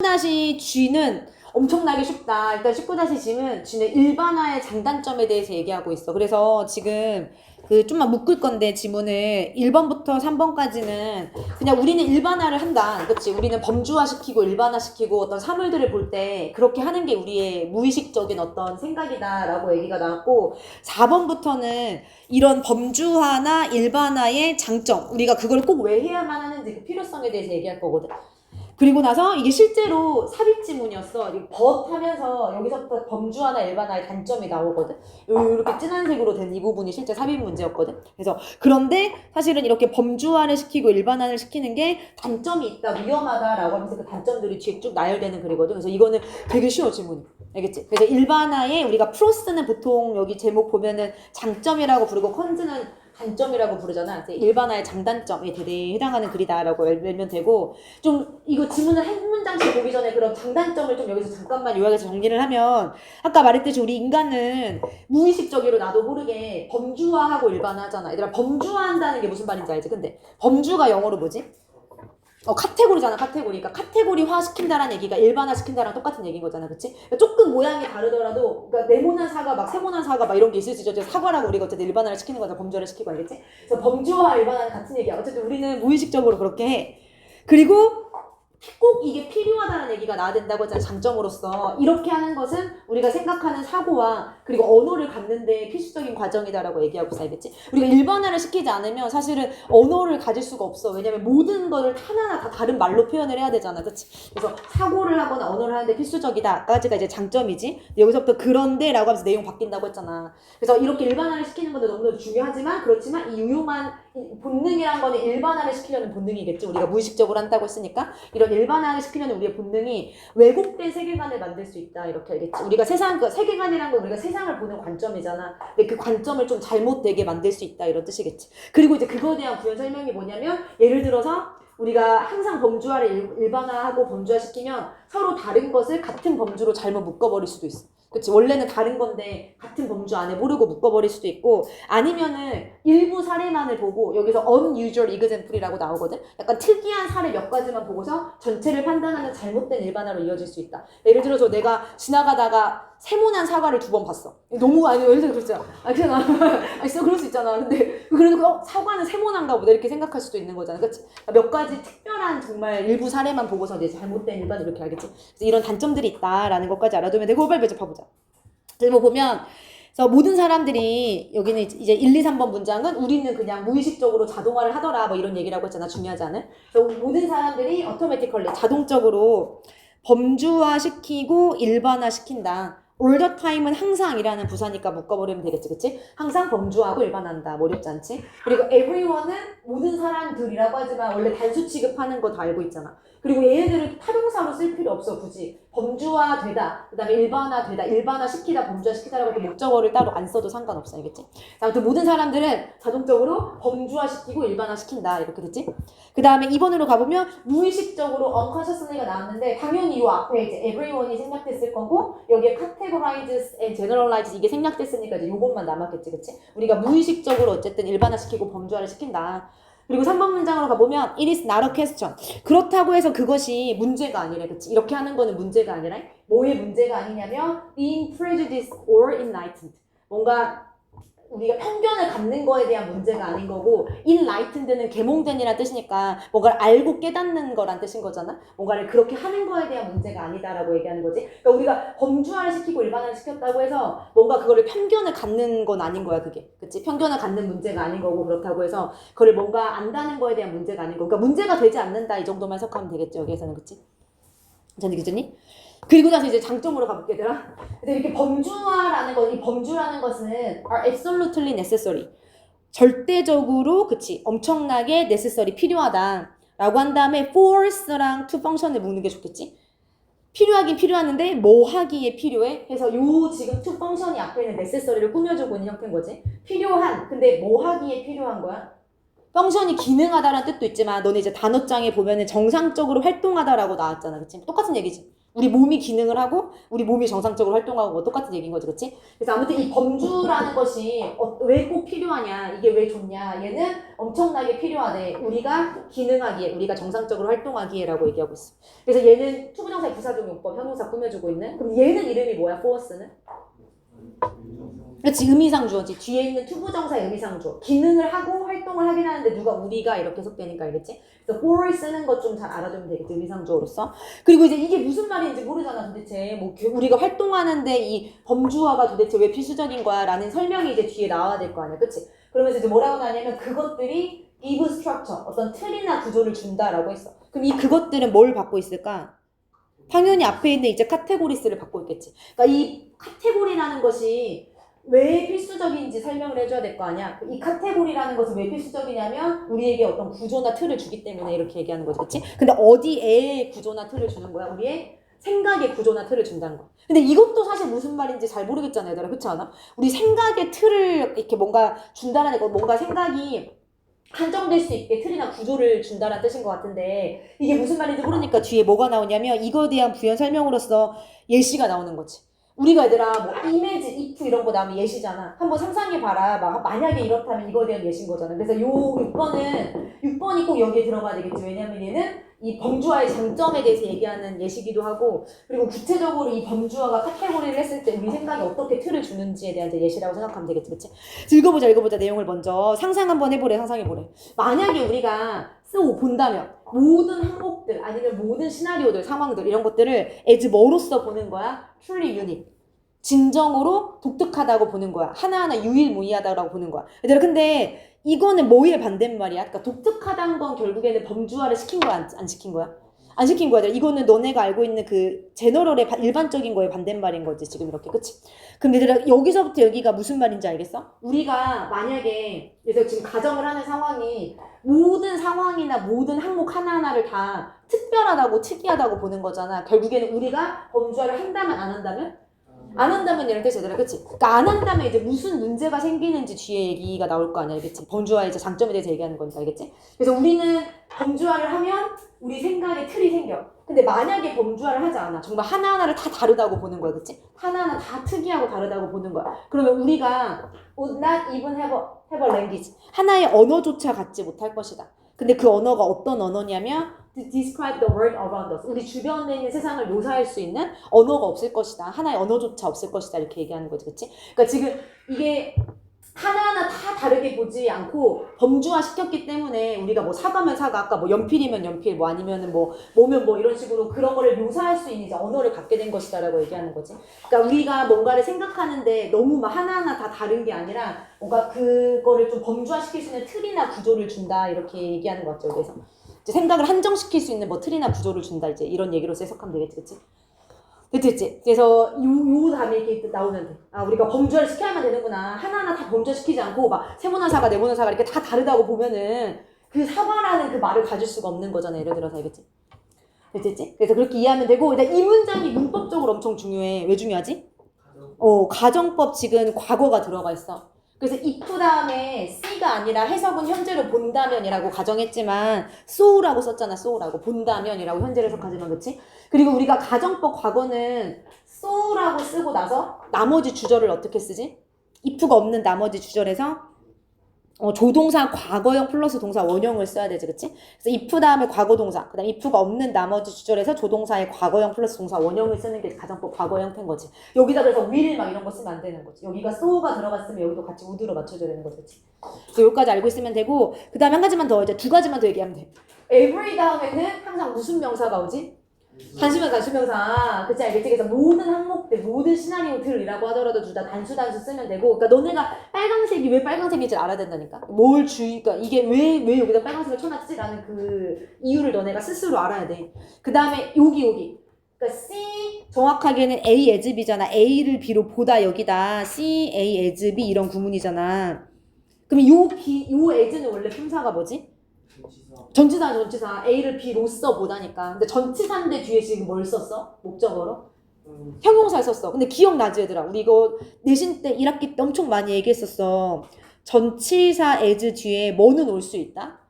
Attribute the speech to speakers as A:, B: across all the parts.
A: 19-G는 엄청나게 쉽다. 일단 19-G는 일반화의 장단점에 대해서 얘기하고 있어. 그래서 지금 그 좀만 묶을 건데 지문을 1번부터 3번까지는 그냥 우리는 일반화를 한다. 그치? 우리는 범주화시키고 일반화시키고 어떤 사물들을 볼 때 그렇게 하는 게 우리의 무의식적인 어떤 생각이다 라고 얘기가 나왔고, 4번부터는 이런 범주화나 일반화의 장점, 우리가 그걸 꼭 왜 해야만 하는지 그 필요성에 대해서 얘기할 거거든. 그리고 나서 이게 실제로 삽입 지문이었어. 벗 하면서 여기서부터 범주화나 일반화의 단점이 나오거든. 이렇게 진한 색으로 된 이 부분이 실제 삽입 문제였거든. 그래서 그런데 사실은 이렇게 범주화를 시키고 일반화를 시키는 게 단점이 있다, 위험하다라고 하면서 그 단점들이 뒤에 쭉 나열되는 글이거든. 그래서 이거는 되게 쉬워, 지문이. 알겠지? 그래서 일반화에 우리가 프로스는 보통 여기 제목 보면은 장점이라고 부르고 컨즈는 단점이라고 부르잖아. 일반화의 장단점에 대해 해당하는 글이다라고 알면 되고, 좀 이거 지문을 한 문장씩 보기 전에 그런 장단점을 좀 여기서 잠깐만 요약해서 정리를 하면, 아까 말했듯이 우리 인간은 무의식적으로 나도 모르게 범주화하고 일반화하잖아. 얘들아, 범주화한다는 게 무슨 말인지 알지? 근데 범주가 영어로 뭐지? 카테고리잖아, 카테고리. 그러니까 카테고리화 시킨다라는 얘기가 일반화 시킨다랑 똑같은 얘기인 거잖아, 그치? 그러니까 조금 모양이 다르더라도, 그러니까 네모난 사과, 막 세모난 사과, 막 이런 게 있을 수 있죠. 사과라고 우리가 어쨌든 일반화를 시키는 거잖아, 범주화를 시키고, 알겠지? 그래서 범주화 일반화는 같은 얘기야. 어쨌든 우리는 무의식적으로 그렇게 해. 그리고 꼭 이게 필요하다는 얘기가 나야 된다고 했잖아, 장점으로서. 이렇게 하는 것은 우리가 생각하는 사고와 그리고 언어를 갖는데 필수적인 과정이다라고 얘기하고 있어, 알겠지? 우리가 일반화를 시키지 않으면 사실은 언어를 가질 수가 없어. 왜냐면 모든 거를 하나하나 다 다른 말로 표현을 해야 되잖아, 그치? 그래서 사고를 하거나 언어를 하는데 필수적이다 까지가 이제 장점이지. 여기서부터 그런데 라고 하면서 내용 바뀐다고 했잖아. 그래서 이렇게 일반화를 시키는 것도 너무너무 중요하지만, 그렇지만 이 유용한 본능이란 거는 일반화를 시키려는 본능이겠지. 우리가 무의식적으로 한다고 했으니까 이런 일반화를 시키려는 우리의 본능이 왜곡된 세계관을 만들 수 있다, 이렇게 알겠지. 우리가 세계관이란 건 우리가 세상을 보는 관점이잖아. 근데 그 관점을 좀 잘못되게 만들 수 있다, 이런 뜻이겠지. 그리고 이제 그거에 대한 부연 설명이 뭐냐면, 예를 들어서 우리가 항상 범주화를 일반화하고 범주화시키면 서로 다른 것을 같은 범주로 잘못 묶어버릴 수도 있어. 그치? 원래는 다른 건데 같은 범주 안에 모르고 묶어버릴 수도 있고, 아니면은 일부 사례만을 보고, 여기서 unusual example이라고 나오거든? 약간 특이한 사례 몇 가지만 보고서 전체를 판단하는 잘못된 일반화로 이어질 수 있다. 예를 들어서 내가 지나가다가 세모난 사과를 2번 봤어. 너무, 아니, 예를 들어 그렇잖아. 그럴 수 있잖아. 근데 그래도 사과는 세모난가 보다 이렇게 생각할 수도 있는 거잖아. 그치? 몇 가지 특별한 정말 일부 사례만 보고서 이제 잘못된 일반을 이렇게 알겠지? 그래서 이런 단점들이 있다라는 것까지 알아두면 되고, 빨리 봐보자. 그래서 보면, 그래서 모든 사람들이, 여기는 이제 1, 2, 3번 문장은 우리는 그냥 무의식적으로 자동화를 하더라, 뭐 이런 얘기라고 했잖아, 중요하지 않은? 그래서 모든 사람들이 automatically, 자동적으로 범주화시키고 일반화시킨다. all the time은 항상이라는 부사니까 묶어버리면 되겠지, 그치? 항상 범주화하고 일반한다. 어렵지 않지? 그리고 everyone은 모든 사람들이라고 하지만 원래 단수 취급하는 거 다 알고 있잖아. 그리고 얘네들을 타동사로 쓸 필요 없어, 굳이. 범주화되다, 그 다음에 일반화되다, 일반화시키다, 범주화시키다라고 이렇게 목적어를 따로 안 써도 상관없어, 알겠지? 아무튼 모든 사람들은 자동적으로 범주화시키고 일반화시킨다, 이렇게 됐지? 그 다음에 2번으로 가보면 무의식적으로 unconsciously가 나왔는데, 당연히 이 앞에 이제 everyone이 생략됐을 거고, 여기에 categorizes and generalizes 이게 생략됐으니까 이제 요것만 남았겠지, 그치? 우리가 무의식적으로 어쨌든 일반화시키고 범주화를 시킨다. 그리고 3번 문장으로 가보면 it is not a question. 그렇다고 해서 그것이 문제가 아니래, 그치? 이렇게 하는 거는 문제가 아니라, 뭐의 문제가 아니냐면 being prejudiced or enlightened. 뭔가 우리가 편견을 갖는 거에 대한 문제가 아닌 거고, enlightened는 계몽된이라는 뜻이니까 뭔가를 알고 깨닫는 거란 뜻인 거잖아. 뭔가를 그렇게 하는 거에 대한 문제가 아니다라고 얘기하는 거지. 그러니까 우리가 범주화를 시키고 일반화를 시켰다고 해서 뭔가 그거를 편견을 갖는 건 아닌 거야, 그게. 그치? 편견을 갖는 문제가 아닌 거고, 그렇다고 해서 그걸 뭔가 안다는 거에 대한 문제가 아닌 거고, 그러니까 문제가 되지 않는다, 이 정도만 해석하면 되겠죠, 여기에서는. 그치? 전지 기준이? 그리고 나서 이제 장점으로 가볼게, 얘들아. 근데 이렇게 범주화라는 것, 이 범주라는 것은 are absolutely necessary. 절대적으로, 그치, 엄청나게 necessary, 필요하다. 라고 한 다음에 force랑 to function을 묶는 게 좋겠지? 필요하긴 필요하는데 뭐 하기에 필요해? 해서 요 지금 to function이 앞에 있는 necessary를 꾸며주고 있는 형태인 거지. 필요한, 근데 뭐 하기에 필요한 거야? 펑션이 기능하다라는 뜻도 있지만, 너네 이제 단어장에 보면은 정상적으로 활동하다라고 나왔잖아, 그치? 똑같은 얘기지. 우리 몸이 기능을 하고 우리 몸이 정상적으로 활동하고 뭐 똑같은 얘기인 거지, 그치? 그래서 아무튼 이 범주라는 것이 왜 꼭 필요하냐, 이게 왜 좋냐, 얘는 엄청나게 필요하대. 우리가 기능하기에, 우리가 정상적으로 활동하기에라고 얘기하고 있어. 그래서 얘는 투부정사의 부사적용법, 형용사 꾸며주고 있는. 그럼 얘는 이름이 뭐야, force는? 그렇지, 의미상주어지. 뒤에 있는 투부정사의 의미상주어. 기능을 하고 활동을 하긴 하는데 누가 우리가 이렇게 해석되니까 알겠지? 그래서 for을 쓰는 것 좀 잘 알아두면 되겠지, 의미상주어로서. 그리고 이제 이게 무슨 말인지 모르잖아, 도대체. 뭐 우리가 활동하는데 이 범주어가 도대체 왜 필수적인 거야? 라는 설명이 이제 뒤에 나와야 될 거 아니야, 그치? 그러면서 이제 뭐라고 나냐면 그것들이 give structure, 어떤 틀이나 구조를 준다라고 했어. 그럼 이 그것들은 뭘 받고 있을까? 당연히 앞에 있는 이제 카테고리스를 받고 있겠지. 그러니까 이 카테고리라는 것이 왜 필수적인지 설명을 해줘야 될 거 아니야. 이 카테고리라는 것은 왜 필수적이냐면 우리에게 어떤 구조나 틀을 주기 때문에 이렇게 얘기하는 거지, 그치? 근데 어디에 구조나 틀을 주는 거야? 우리의 생각의 구조나 틀을 준다는 거. 근데 이것도 사실 무슨 말인지 잘 모르겠잖아, 얘들아. 그렇지 않아? 우리 생각의 틀을 이렇게 뭔가 준다는 거, 뭔가 생각이 한정될 수 있게 틀이나 구조를 준다는 뜻인 것 같은데 이게 무슨 말인지 모르니까 뒤에 뭐가 나오냐면 이거에 대한 부연 설명으로서 예시가 나오는 거지. 우리가 얘들아 뭐 이미지, if 이런 거 나오면 예시잖아. 한번 상상해봐라. 만약에 이렇다면 이거에 대한 예시인 거잖아. 그래서 요 6번이 꼭 여기에 들어가야 되겠지. 왜냐면 얘는 이 범주어의 장점에 대해서 얘기하는 예시기도 하고 그리고 구체적으로 이 범주어가 카테고리를 했을 때 우리 생각에 어떻게 틀을 주는지에 대한 예시라고 생각하면 되겠지, 그치? 읽어보자. 내용을 먼저 상상 한번 해보래, 상상해보래. 만약에 우리가 본다면 모든 항목들 아니면 모든 시나리오들, 상황들 이런 것들을 as 뭐로써 보는 거야? truly unique. 진정으로 독특하다고 보는 거야. 하나하나 유일무이하다고 보는 거야. 얘들아 근데 이거는 뭐의 반대말이야? 그러니까 독특하다는 건 결국에는 범주화를 시킨 거야? 안 시킨 거야? 안 시킨 거야. 이거는 너네가 알고 있는 그 제너럴의 일반적인 거의 반대말인 거지 지금 이렇게, 그치? 그럼 얘들아 여기서부터 여기가 무슨 말인지 알겠어? 우리가 만약에 그래서 지금 가정을 하는 상황이 모든 상황이나 모든 항목 하나하나를 다 특별하다고 특이하다고 보는 거잖아. 결국에는 우리가 범주화를 한다면 안 한다면? 안 한다면 이런 뜻이 얘들아, 그치? 그러니까 안 한다면 이제 무슨 문제가 생기는지 뒤에 얘기가 나올 거 아니야, 알겠지? 범주화의 이제 장점에 대해서 얘기하는 거니까, 알겠지? 그래서 우리는 범주화를 하면 우리 생각에 틀이 생겨. 근데 만약에 범주화를 하지 않아. 정말 하나하나를 다 다르다고 보는 거야, 그치? 하나하나 다 특이하고 다르다고 보는 거야. 그러면 우리가 would not even have a language. 하나의 언어조차 갖지 못할 것이다. 근데 그 언어가 어떤 언어냐면 to describe the world around us. 우리 주변에 있는 세상을 묘사할 수 있는 언어가 없을 것이다. 하나의 언어조차 없을 것이다. 이렇게 얘기하는 거지, 그치? 그러니까 지금 이게 하나하나 다 다르게 보지 않고 범주화 시켰기 때문에 우리가 뭐 사과면 사과, 아까 뭐 연필이면 연필, 뭐 아니면은 뭐면 뭐 이런 식으로 그런 거를 묘사할 수 있는 이제 언어를 갖게 된 것이다라고 얘기하는 거지. 그러니까 우리가 뭔가를 생각하는데 너무 막 하나하나 다 다른 게 아니라 뭔가 그거를 좀 범주화 시킬 수 있는 틀이나 구조를 준다 이렇게 얘기하는 것 같죠. 그래서 이제 생각을 한정시킬 수 있는 뭐 틀이나 구조를 준다 이제 이런 얘기로서 해석하면 되겠지, 그치? 됐지? 그래서 요 다음에 이렇게 나오면 돼. 아, 우리가 범주화를 시켜야만 되는구나. 하나하나 다 범주화시키지 않고 막 세모나사가 네모나사가 이렇게 다 다르다고 보면은 그 사과라는 그 말을 가질 수가 없는 거잖아. 예를 들어서, 알겠지? 됐지? 그래서 그렇게 이해하면 되고 일단 이 문장이 문법적으로 엄청 중요해. 왜 중요하지? 가정법 지금 과거가 들어가 있어. 그래서 if 다음에 C가 아니라 해석은 현재로 본다면이라고 가정했지만 so라고 썼잖아. so라고 본다면이라고 현재를 해석하지만, 그치? 그리고 우리가 가정법 과거는 so라고 쓰고 나서 나머지 주절을 어떻게 쓰지? if가 없는 나머지 주절에서 조동사 과거형 플러스 동사 원형을 써야 되지, 그치? 그래서 if 다음에 과거동사, 그 다음에 if가 없는 나머지 주절에서 조동사의 과거형 플러스 동사 원형을 쓰는 게 가정법 과거 형태인 거지. 여기다 그래서 will 막 이런 거 쓰면 안 되는 거지. 여기가 so가 들어갔으면 여기도 같이 would로 맞춰줘야 되는 거지, 그치? 그래서 여기까지 알고 있으면 되고, 그 다음에 한 가지만 더, 이제 두 가지만 더 얘기하면 돼. every 다음에는 항상 무슨 명사가 오지? 단수명사, 그치? 알겠지? 그래서 모든 항목들, 모든 시나리오들이라고 하더라도 둘 다 단수 쓰면 되고, 그러니까 너네가 빨강색이 왜 빨강색인지 알아야 된다니까? 그러니까 이게 왜 여기다 빨강색을 쳐놨지? 라는 그 이유를 너네가 스스로 알아야 돼. 그 다음에 여기. 그러니까 C, 정확하게는 A as B잖아. A를 B로 보다 여기다. C, A as B 이런 구문이잖아. 그럼 요 as는 원래 품사가 뭐지? 전치사 A를 B로써 보다니까. 근데 전치사인데 뒤에 지금 뭘 썼어? 목적어로? 형용사를 썼어. 근데 기억나지 얘들아? 우리 이거 내신 때 1학기 때 엄청 많이 얘기했었어. 전치사 as 뒤에 뭐는 올 수 있다?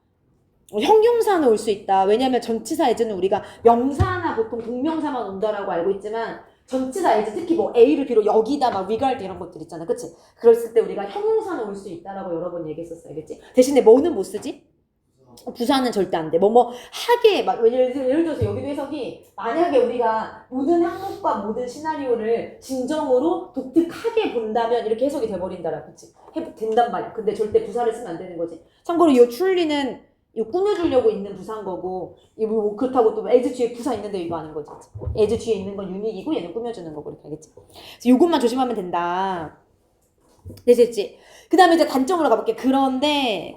A: 형용사는 올 수 있다. 왜냐하면 전치사 as는 우리가 명사나 보통 동명사만 온다라고 알고 있지만 전치사 as 특히 뭐 A를 비롯 여기다 막 regard 이런 것들 있잖아. 그치? 그랬을 때 우리가 형용사는 올 수 있다라고 여러 번 얘기했었어. 알겠지? 대신에 뭐는 못 쓰지? 부사는 절대 안 돼. 하게, 막, 예를 들어서 여기도 해석이, 만약에 우리가 모든 항목과 모든 시나리오를 진정으로 독특하게 본다면 이렇게 해석이 돼버린다라. 그치? 된단 말이야. 근데 절대 부사를 쓰면 안 되는 거지. 참고로 이 truly는 이거 꾸며주려고 있는 부사인 거고, 이거 그렇다고 또 as 뒤에 부사 있는데 이거 아닌 거지. as 뒤에 있는 건 유닉이고 얘는 꾸며주는 거고, 이렇게 알겠지? 그래서 요것만 조심하면 된다. 됐지? 그 다음에 이제 단점으로 가볼게. 그런데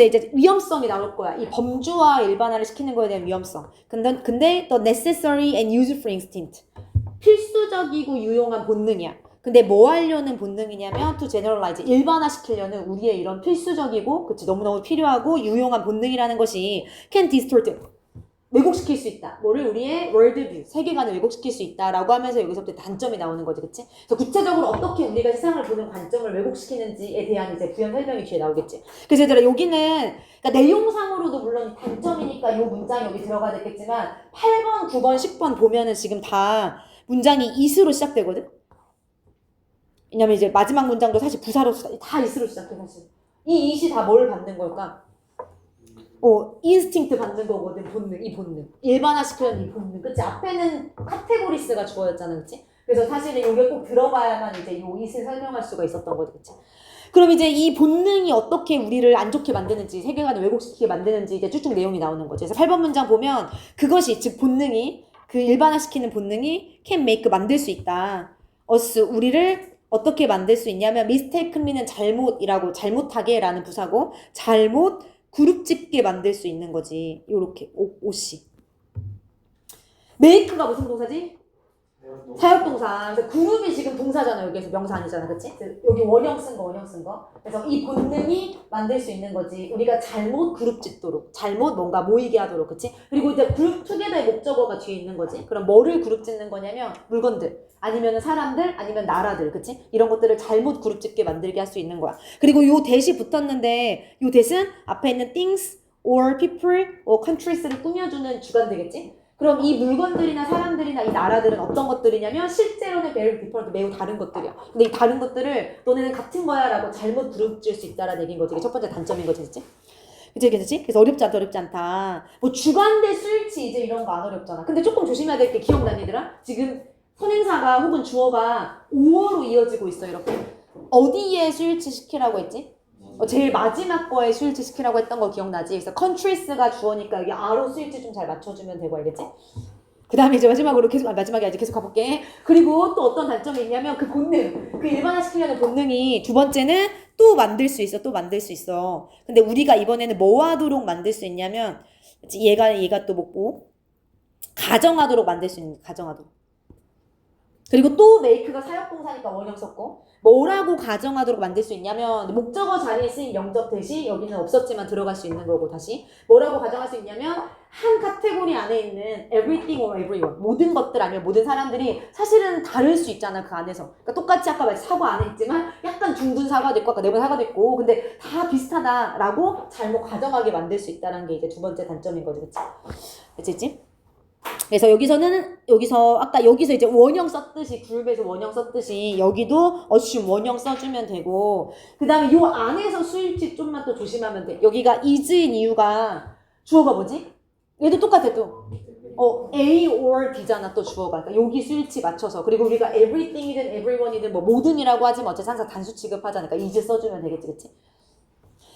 A: 이제 위험성이 나올 거야. 이 범주와 일반화를 시키는 거에 대한 위험성. 근데 the necessary and useful instinct. 필수적이고 유용한 본능이야. 근데 뭐 하려는 본능이냐면 to generalize. 일반화시키려는 우리의 이런 필수적이고 그치 너무너무 필요하고 유용한 본능이라는 것이 can distort. 왜곡시킬 수 있다. 뭐를 우리의 월드뷰, 세계관을 왜곡시킬 수 있다라고 하면서 여기서부터 단점이 나오는 거지, 그치? 그래서 구체적으로 어떻게 우리가 세상을 보는 관점을 왜곡시키는지에 대한 이제 부연 설명이 뒤에 나오겠지. 그래서 얘들아 여기는 그러니까 내용상으로도 물론 단점이니까 이 문장이 여기 들어가야 되겠지만 8번, 9번, 10번 보면은 지금 다 문장이 is로 시작되거든. 왜냐면 이제 마지막 문장도 사실 부사로 다 is로 시작해 사실. 이 is이 다 뭘 받는 걸까? 인스팅트 받는 거거든, 본능, 이 본능. 일반화시키려는 이 본능. 그치? 앞에는 카테고리스가 주어졌잖아, 그치? 그래서 사실은 이게 꼭 들어가야만 이제 요 it을 설명할 수가 있었던 거지, 그치? 그럼 이제 이 본능이 어떻게 우리를 안 좋게 만드는지, 세계관을 왜곡시키게 만드는지 이제 쭉쭉 내용이 나오는 거지. 그래서 8번 문장 보면 그것이, 즉 본능이, 그 일반화시키는 본능이 can make, 만들 수 있다. us, 우리를 어떻게 만들 수 있냐면 mistakenly는 잘못이라고, 잘못하게 라는 부사고, 잘못, 그룹 집게 만들 수 있는 거지. 요렇게 옷이. make가 무슨 동사지? 사역동사. 그래서 그룹이 지금 동사잖아. 여기에서 명사 아니잖아. 그치? 여기 원형 쓴 거. 그래서 이 본능이 만들 수 있는 거지. 우리가 잘못 그룹 짓도록. 잘못 뭔가 모이게 하도록. 그치? 그리고 이제 그룹 투게더의 목적어가 뒤에 있는 거지. 그럼 뭐를 그룹 짓는 거냐면 물건들. 아니면 사람들. 아니면 나라들. 그치? 이런 것들을 잘못 그룹 짓게 만들게 할 수 있는 거야. 그리고 요 대시 붙었는데 요 대신 앞에 있는 things or people or countries를 꾸며주는 주관 되겠지? 그럼 이 물건들이나 사람들이나 이 나라들은 어떤 것들이냐면 실제로는 very different, 매우 다른 것들이야. 근데 이 다른 것들을 너네는 같은 거야 라고 잘못 그룹질 수 있다라는 얘기인 거지. 이게 첫 번째 단점인 거지, 그치? 그치? 그래서 어렵지 않다. 뭐 주관대 수일치 이제 이런 거 안 어렵잖아. 근데 조금 조심해야 될 게 기억나니 얘들아? 지금 선행사가 혹은 주어가 5어로 이어지고 있어, 이렇게. 어디에 수일치 시키라고 했지? 제일 마지막 거에 수일치 시키라고 했던 거 기억나지? 그래서 countries가 주어니까 여기 R로 수일치 좀 잘 맞춰주면 되고, 알겠지? 그 다음에 이제 마지막으로 마지막에 아직 계속 가볼게. 그리고 또 어떤 단점이 있냐면 그 본능, 그 일반화시키려는 본능이 두 번째는 또 만들 수 있어. 근데 우리가 이번에는 뭐 하도록 만들 수 있냐면 얘가 또 뭐고 가정하도록 만들 수 있는, 가정하도록. 그리고 또 make가 사역동사니까 원형 썼고 뭐라고 가정하도록 만들 수 있냐면 목적어 자리에 쓰인 영접 대시 여기는 없었지만 들어갈 수 있는 거고 다시 뭐라고 가정할 수 있냐면 한 카테고리 안에 있는 everything or everyone 모든 것들 아니면 모든 사람들이 사실은 다를 수 있잖아 그 안에서. 그러니까 똑같이 아까 말했 사과 안에 있지만 약간 둥근 사과도 있고 아까 네번 사과도 있고 근데 다 비슷하다라고 잘못 가정하게 만들 수 있다는 게 이제 두 번째 단점인 거지, 그치? 그래서 여기서 이제 원형 썼듯이 그룹에서 원형 썼듯이 여기도 assume 원형 써주면 되고 그 다음에 요 안에서 수일치 좀만 또 조심하면 돼. 여기가 is인 이유가 주어가 뭐지? 얘도 똑같아 또. A or B잖아 또 주어가. 그러니까 여기 수일치 맞춰서 그리고 우리가 everything이든 everyone이든 뭐 모든이라고 하지만 어차피 항상 단수 취급하잖아. 그러니까 is 써주면 되겠지, 그치?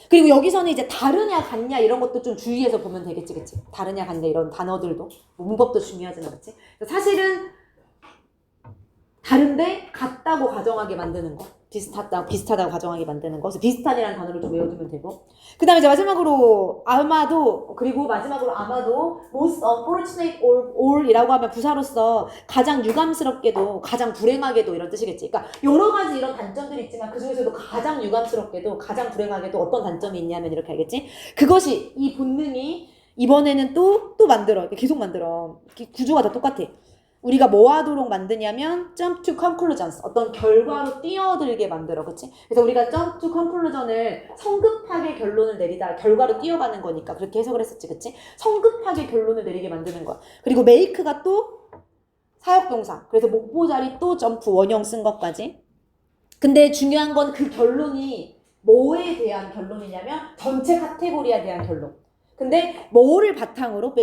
A: 그리고 여기서는 이제 다르냐 같냐 이런 것도 좀 주의해서 보면 되겠지, 그치? 다르냐 같냐 이런 단어들도 문법도 중요하잖아, 그치? 사실은 다른데 같다고 가정하게 만드는 거, 비슷하다고 가정하게 만드는 거. 그래서 비슷한이라는 단어를 좀 외워두면 되고. 그 다음에 이제 마지막으로 아마도 most unfortunate or이라고 하면 부사로서 가장 유감스럽게도 가장 불행하게도 이런 뜻이겠지. 그러니까 여러 가지 이런 단점들이 있지만 그 중에서도 가장 유감스럽게도 가장 불행하게도 어떤 단점이 있냐면 이렇게 알겠지? 그것이 이 본능이 이번에는 또 만들어. 계속 만들어. 구조가 다 똑같아. 우리가 뭐 하도록 만드냐면 jump to conclusions, 어떤 결과로 뛰어들게 만들어. 그치? 그래서 우리가 jump to conclusion을 성급하게 결론을 내리다 결과로 뛰어가는 거니까 그렇게 해석을 했었지. 그치? 성급하게 결론을 내리게 만드는 거야. 그리고 make가 또 사역동사. 그래서 목보 자리 또 jump 원형 쓴 것까지. 근데 중요한 건 그 결론이 뭐에 대한 결론이냐면 전체 카테고리에 대한 결론. 근데 뭐를 바탕으로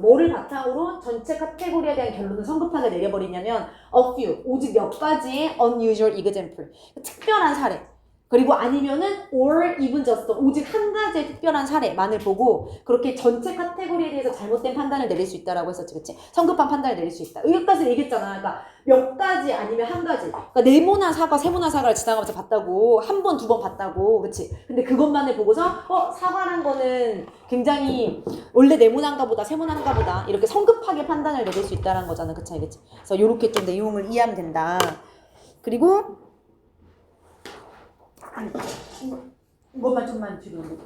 A: 뭐를 바탕으로 전체 카테고리에 대한 결론을 성급하게 내려버리냐면 a few, 오직 몇 가지의 unusual example, 특별한 사례. 그리고 아니면은 or even just, 오직 한 가지의 특별한 사례만을 보고 그렇게 전체 카테고리에 대해서 잘못된 판단을 내릴 수 있다라고 했었지. 그치? 성급한 판단을 내릴 수 있다. 여기까지 얘기했잖아. 그러니까 몇 가지 아니면 한 가지. 그러니까 네모난 사과, 세모난 사과를 지나가면서 봤다고. 한 번, 두 번 봤다고. 그치? 근데 그것만을 보고서 사과란 거는 굉장히 원래 네모난가 보다 세모난가 보다 이렇게 성급하게 판단을 내릴 수 있다는 거잖아. 그치? 알겠지? 그래서 요렇게 좀 내용을 이해하면 된다. 그리고 이것만 좀만 지금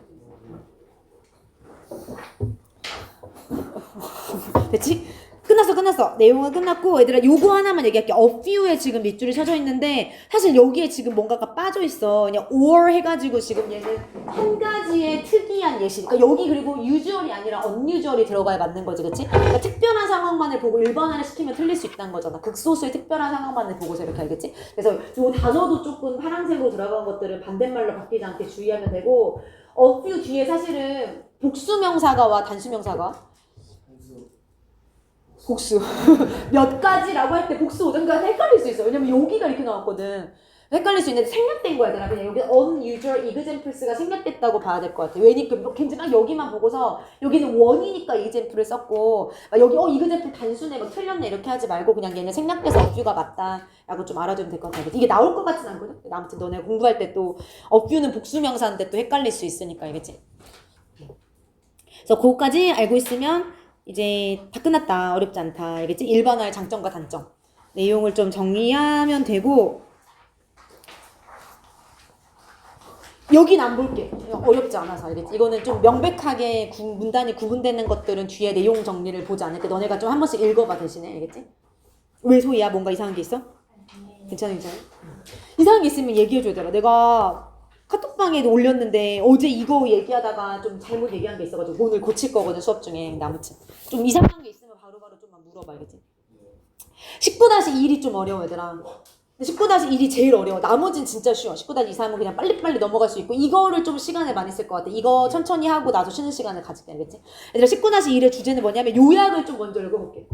A: 됐지? 끝났어. 내용은 끝났고 얘들아 요거 하나만 얘기할게. a few에 지금 밑줄이 쳐져 있는데 사실 여기에 지금 뭔가가 빠져 있어. 그냥 or 해가지고 지금 얘는 한 가지의 특이한 예시. 그러니까 여기 그리고 usual이 아니라 unusual이 들어가야 맞는 거지, 그치? 그러니까 특별한 상황만을 보고 일반화를 시키면 틀릴 수 있다는 거잖아. 극소수의 특별한 상황만을 보고서 이렇게 알겠지? 그래서 요 단어도 조금 파란색으로 들어간 것들은 반대말로 바뀌지 않게 주의하면 되고 a few 뒤에 사실은 복수명사가 와 단수명사가 복수. 몇 가지라고 할 때 복수 오전가 헷갈릴 수 있어. 왜냐면 여기가 이렇게 나왔거든. 헷갈릴 수 있는데 생략된 거야, 얘들아. 그냥 여기 unusual examples가 생략됐다고 봐야 될 것 같아. 왜냐면 괜찮아 여기만 보고서 여기는 원이니까 example을 썼고 여기 example 단순해 막 틀렸네 이렇게 하지 말고 그냥 얘는 생략돼서 어뷰가 맞다라고 좀 알아두면 될 것 같아. 이게 나올 것 같진 않거든. 아무튼 너네 공부할 때 또 어뷰는 복수명사인데 또 헷갈릴 수 있으니까 알겠지? 그래서 그거까지 알고 있으면 이제 다 끝났다. 어렵지 않다. 알겠지? 일반화의 장점과 단점. 내용을 좀 정리하면 되고 여긴 안 볼게. 어렵지 않아서 알겠지? 이거는 좀 명백하게 문단이 구분되는 것들은 뒤에 내용 정리를 보지 않을게. 너네가 좀 한 번씩 읽어봐 대신에. 알겠지? 왜 소희야? 뭔가 이상한 게 있어? 괜찮아? 이상한 게 있으면 얘기해줘야 돼. 내가 카톡방에도 올렸는데 어제 이거 얘기하다가 좀 잘못 얘기한 게 있어가지고 오늘 고칠 거거든 수업 중에. 근데 아무튼 좀 이상한 게 있으면 바로바로 좀만 물어봐. 알겠지? 19-1이 좀 어려워 얘들아. 19-1이 제일 어려워. 나머지는 진짜 쉬워. 19-2-3은 그냥 빨리빨리 넘어갈 수 있고 이거를 좀 시간을 많이 쓸 것 같아. 이거 천천히 하고 나도 쉬는 시간을 가질게. 알겠지? 얘들아 19-1의 주제는 뭐냐면 요약을 좀 먼저 읽어볼게.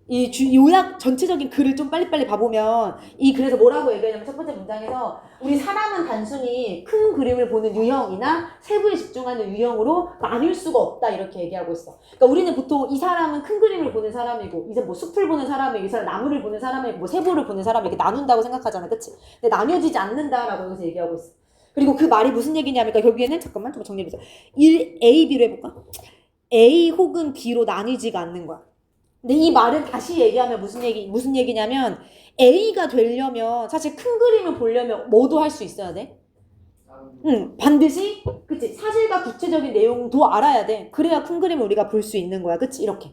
A: 요약 전체적인 글을 좀 빨리빨리 봐보면 그래서 뭐라고 얘기하냐면 첫 번째 문장에서 우리 사람은 단순히 큰 그림을 보는 유형이나 세부에 집중하는 유형으로 나뉠 수가 없다 이렇게 얘기하고 있어. 그러니까 우리는 보통 이 사람은 큰 그림을 보는 사람이고 이제 뭐 숲을 보는 사람이고 이 사람 나무를 보는 사람이고 뭐 세부를 보는 사람이 이렇게 나눈다고 생각하잖아. 그치? 근데 나뉘어지지 않는다라고 여기서 얘기하고 있어. 그리고 그 말이 무슨 얘기냐면 그러니까 결국에는 잠깐만 좀 정리해보자. A, B로 해볼까? A 혹은 B로 나뉘지가 않는 거야. 근데 이 말은 다시 얘기하면 무슨 얘기냐면 A가 되려면 사실 큰 그림을 보려면 뭐도 할 수 있어야 돼? 반드시 그치 사실과 구체적인 내용도 알아야 돼. 그래야 큰 그림을 우리가 볼 수 있는 거야. 그치? 이렇게.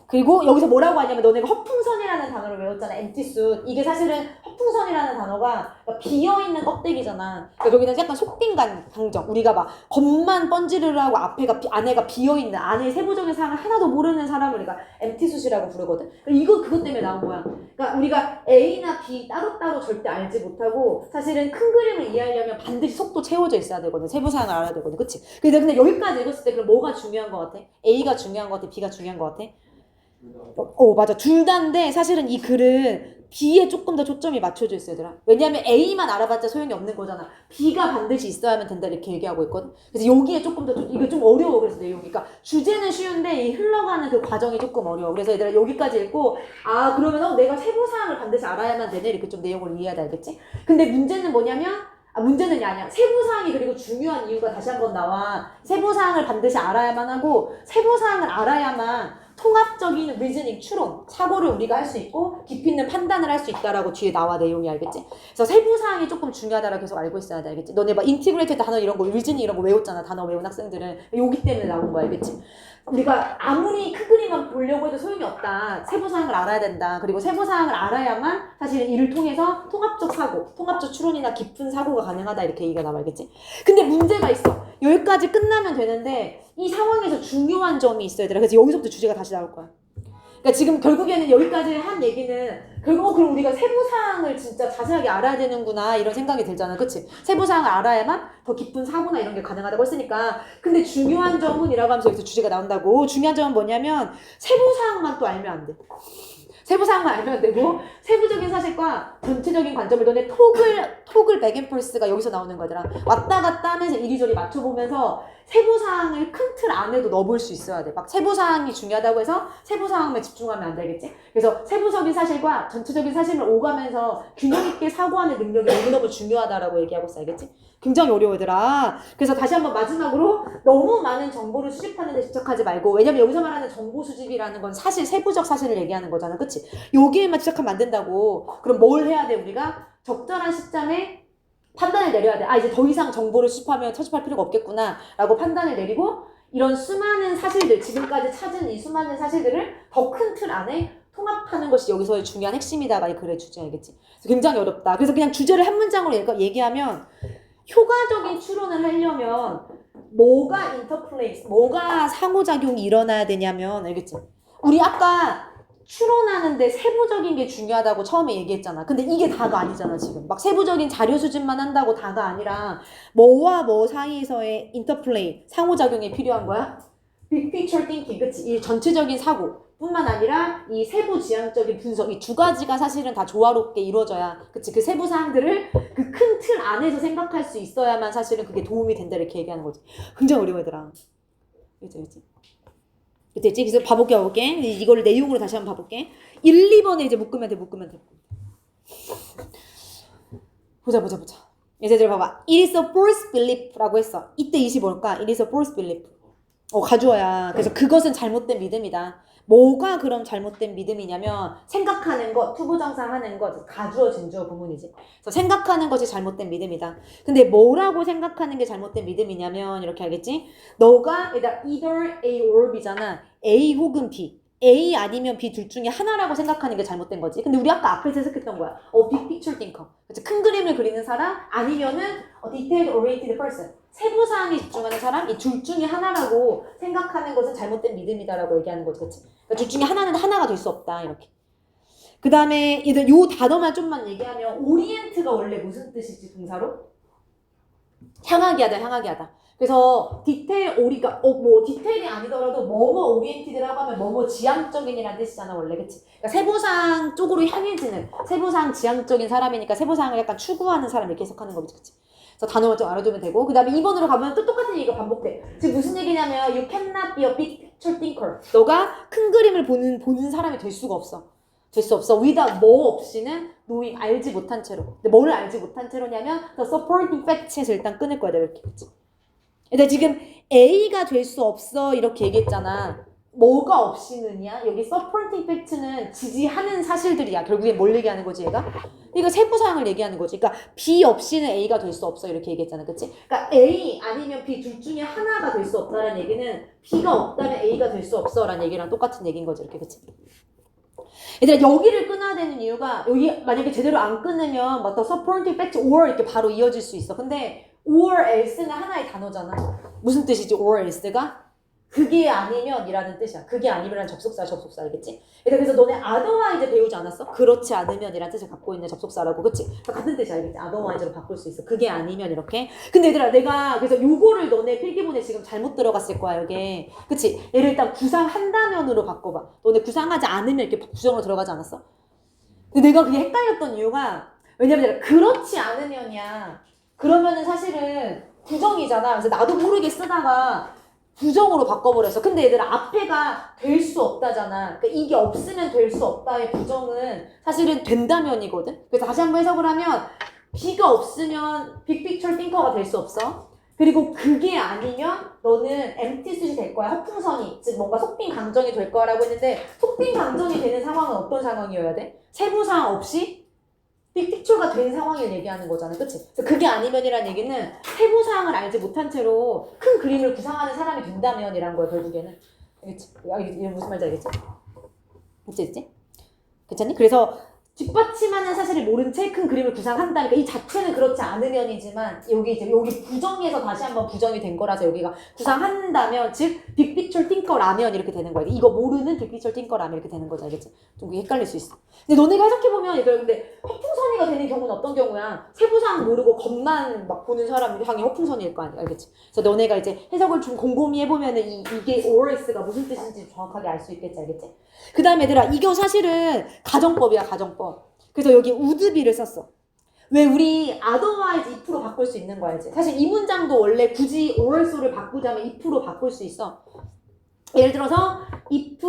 A: 그리고 여기서 뭐라고 하냐면 너네가 허풍선이라는 단어를 외웠잖아. empty-suit. 이게 사실은 허풍선이라는 단어가 그러니까 비어있는 껍데기잖아. 그러니까 여기는 약간 속빈 감정. 우리가 막 겉만 번지르르하고 안에가 비어있는 안에 세부적인 사항을 하나도 모르는 사람을 우리가 empty-suit이라고 부르거든. 이거 그것 때문에 나온 거야. 그러니까 우리가 A나 B 따로따로 절대 알지 못하고 사실은 큰 그림을 이해하려면 반드시 속도 채워져 있어야 되거든. 세부 사항을 알아야 되거든. 그치? 근데 여기까지 읽었을 때 그럼 뭐가 중요한 것 같아? A가 중요한 것 같아? B가 중요한 것 같아? 맞아. 둘 다인데 사실은 이 글은 B에 조금 더 초점이 맞춰져 있어요, 얘들아. 왜냐하면 A만 알아봤자 소용이 없는 거잖아. B가 반드시 있어야 하면 된다 이렇게 얘기하고 있거든. 그래서 여기에 조금 더 이게 좀 어려워. 그래서 내용이. 그러니까 주제는 쉬운데 이 흘러가는 그 과정이 조금 어려워. 그래서 얘들아 여기까지 읽고 그러면 내가 세부 사항을 반드시 알아야만 되네 이렇게 좀 내용을 이해해야 알겠지? 근데 문제는 뭐냐면 문제는 아니야. 세부사항이 그리고 중요한 이유가 다시 한번 나와. 세부사항을 반드시 알아야만 하고 세부사항을 알아야만 통합적인 리즈닝, 추론, 사고를 우리가 할 수 있고 깊이 있는 판단을 할 수 있다라고 뒤에 나와 내용이 알겠지? 그래서 세부사항이 조금 중요하다라고 계속 알고 있어야 돼 알겠지? 너네 막 인티그레이티드 단어 이런 거, 리즈닝 이런 거 외웠잖아. 단어 외운 학생들은 여기 때문에 나온 거 알겠지? 우리가 아무리 큰 그림만 보려고 해도 소용이 없다. 세부사항을 알아야 된다. 그리고 세부사항을 알아야만 사실은 이를 통해서 통합적 사고, 통합적 추론이나 깊은 사고가 가능하다 이렇게 얘기가 나와 알겠지? 근데 문제가 있어. 여기까지 끝나면 되는데 이 상황에서 중요한 점이 있어야 돼. 그래서 여기서부터 주제가 다시 나올 거야. 그러니까 지금 결국에는 여기까지 한 얘기는 결국 그럼 우리가 세부사항을 진짜 자세하게 알아야 되는구나 이런 생각이 들잖아. 그치? 세부사항을 알아야만 더 깊은 사고나 이런 게 가능하다고 했으니까. 근데 중요한 점은 이라고 하면서 여기서 주제가 나온다고. 중요한 점은 뭐냐면 세부사항만 또 알면 안 돼. 세부사항만 알면 되고 세부적인 사실과 전체적인 관점을 너네 톡을 백앤폴스가 여기서 나오는 거더라. 왔다 갔다 하면서 이리저리 맞춰보면서 세부사항을 큰 틀 안에도 넣어볼 수 있어야 돼. 막 세부사항이 중요하다고 해서 세부사항만 집중하면 안 되겠지? 그래서 세부적인 사실과 전체적인 사실을 오가면서 균형 있게 사고하는 능력이 너무너무 중요하다라고 얘기하고 있어. 알겠지? 굉장히 어려워 얘들아. 그래서 다시 한번 마지막으로 너무 많은 정보를 수집하는 데 집착하지 말고, 왜냐면 여기서 말하는 정보 수집이라는 건 사실 세부적 사실을 얘기하는 거잖아. 그치? 여기에만 집착하면 안 된다고. 그럼 뭘 해야 돼 우리가? 적절한 시점에 판단을 내려야 돼. 아 이제 더 이상 정보를 수집하면 처집할 필요가 없겠구나 라고 판단을 내리고 이런 수많은 사실들, 지금까지 찾은 이 수많은 사실들을 더 큰 틀 안에 통합하는 것이 여기서의 중요한 핵심이다가 이 글의 주제 알겠지? 굉장히 어렵다. 그래서 그냥 주제를 한 문장으로 얘기하면 효과적인 추론을 하려면 뭐가 인터플레이스, 뭐가 상호작용이 일어나야 되냐면 알겠지? 우리 아까 추론하는데 세부적인 게 중요하다고 처음에 얘기했잖아. 근데 이게 다가 아니잖아 지금. 막 세부적인 자료 수집만 한다고 다가 아니라 뭐와 뭐 사이에서의 인터플레이, 상호작용이 필요한 거야? 빅 피처 띵킹, 그치? 이 전체적인 사고 뿐만 아니라 이 세부 지향적인 분석, 이 두 가지가 사실은 다 조화롭게 이루어져야, 그치? 그 세부 사항들을 그 큰 틀 안에서 생각할 수 있어야만 사실은 그게 도움이 된다 이렇게 얘기하는 거지. 굉장히 어려워 얘들아. 그치? 됐지? 그래서 봐볼게. 이거를 내용으로 다시 한번 봐볼게. 1, 2번에 이제 묶으면 돼. 보자. 얘들 봐봐. It is a false belief라고 했어. 이때 이시 뭘까? It is a false belief. 가주어야. 그래서 그것은 잘못된 믿음이다. 뭐가 그럼 잘못된 믿음이냐면 생각하는 것, 투부정사하는 것, 가주어, 진주어 구문이지. 그래서 생각하는 것이 잘못된 믿음이다. 근데 뭐라고 생각하는 게 잘못된 믿음이냐면 이렇게 알겠지? 너가 일단 either A or B잖아. A 혹은 B. A 아니면 B 둘 중에 하나라고 생각하는 게 잘못된 거지. 근데 우리 아까 앞에서 해석했던 거야. big picture thinker. 그치? 큰 그림을 그리는 사람 아니면은 detail oriented person. 세부사항에 집중하는 사람, 이 둘 중에 하나라고 생각하는 것은 잘못된 믿음이다라고 얘기하는 거지. 그치? 그러니까 둘 중에 하나는 하나가 될 수 없다. 이렇게. 그 다음에 요 단어만 좀만 얘기하면 orient가 원래 무슨 뜻이지 동사로? 향하게 하다. 그래서 디테일 오리가 뭐 디테일이 아니더라도 뭐뭐 오리엔티드라고 하면 뭐뭐 지향적인이라는 뜻이잖아 원래. 그치? 그러니까 세부사항 쪽으로 향해지는 세부사항 지향적인 사람이니까 세부사항을 약간 추구하는 사람 이렇게 해석하는 거지. 그치? 그래서 단어만 좀 알아두면 되고, 그 다음에 2번으로 가면 또 똑같은 얘기가 반복돼. 지금 무슨 얘기냐면 you cannot be a big picture thinker. 너가 큰 그림을 보는 사람이 될 수가 없어. without 뭐 없이는 knowing 알지 못한 채로. 근데 뭐를 알지 못한 채로냐면 the supporting facts에서 일단 끊을 거야. 이렇게. 그치? 근데 지금 A가 될 수 없어 이렇게 얘기했잖아. 뭐가 없이는이야? 여기 supporting fact는 지지하는 사실들이야. 결국에 뭘 얘기하는 거지 얘가? 그러니까 세부사항을 얘기하는 거지. 그러니까 B 없이는 A가 될 수 없어 이렇게 얘기했잖아. 그치? 그러니까 A 아니면 B 둘 중에 하나가 될 수 없다는 얘기는 B가 없다면 A가 될 수 없어 라는 얘기랑 똑같은 얘기인 거지. 이렇게. 그치? 얘들아 여기를 끊어야 되는 이유가 여기 만약에 제대로 안 끊으면 막 더 supporting fact or 이렇게 바로 이어질 수 있어. 근데 or else는 하나의 단어잖아. 무슨 뜻이지 or else가? 그게 아니면 이라는 뜻이야. 그게 아니면 접속사 알겠지? 그래서 너네 otherwise 배우지 않았어? 그렇지 않으면 이라는 뜻을 갖고 있는 접속사라고. 그치? 같은 뜻이 알겠지? otherwise로 바꿀 수 있어. 그게 아니면 이렇게. 근데 얘들아 내가 그래서 요거를 너네 필기본에 지금 잘못 들어갔을 거야 여기. 그치? 얘를 일단 구상한다면으로 바꿔봐. 너네 구상하지 않으면 이렇게 부정으로 들어가지 않았어? 근데 내가 그게 헷갈렸던 이유가 왜냐면 얘들아 그렇지 않으면이야. 그러면은 사실은 부정이잖아. 그래서 나도 모르게 쓰다가 부정으로 바꿔버렸어. 근데 얘들아 앞에가 될 수 없다잖아. 그러니까 이게 없으면 될 수 없다의 부정은 사실은 된다면이거든. 그래서 다시 한번 해석을 하면 B가 없으면 빅픽처 띵커가 될 수 없어. 그리고 그게 아니면 너는 empty suit이 될 거야. 허풍선이, 즉 뭔가 속빈 강정이 될 거라고 했는데 속빈 강정이 되는 상황은 어떤 상황이어야 돼? 세부사항 없이 빅픽처가 된 상황을 얘기하는 거잖아. 그치? 그래서 그게 아니면이란 얘기는 세부사항을 알지 못한 채로 큰 그림을 구상하는 사람이 된다면이란 거야, 결국에는. 알겠지? 이게 무슨 말인지 알겠지? 그치? 괜찮니? 그래서 뒷받침하는 사실을 모른 채 큰 그림을 구상한다니까 이 자체는 그렇지 않으면이지만 여기 부정해서 다시 한번 부정이 된 거라서 여기가 구상한다면 즉 빅픽처 띵커라면 이렇게 되는 거야. 이거 모르는 빅픽처 띵커라면 이렇게 되는 거지. 알겠지? 좀 그게 헷갈릴 수 있어. 근데 너네가 해석해보면 이거 근데 허풍선이가 되는 경우는 어떤 경우야? 세부사항 모르고 겉만 막 보는 사람이 허풍선일 거 아니야. 알겠지? 그래서 너네가 이제 해석을 좀 곰곰이 해보면은 이게 ORS가 무슨 뜻인지 정확하게 알 수 있겠지. 알겠지? 그 다음에 얘들아 이거 사실은 가정법이야. 가정법. 그래서 여기 would be를 썼어. 왜 우리 otherwise if로 바꿀 수 있는 거 알지? 사실 이 문장도 원래 굳이 oral소를 바꾸자면 if로 바꿀 수 있어. 예를 들어서 if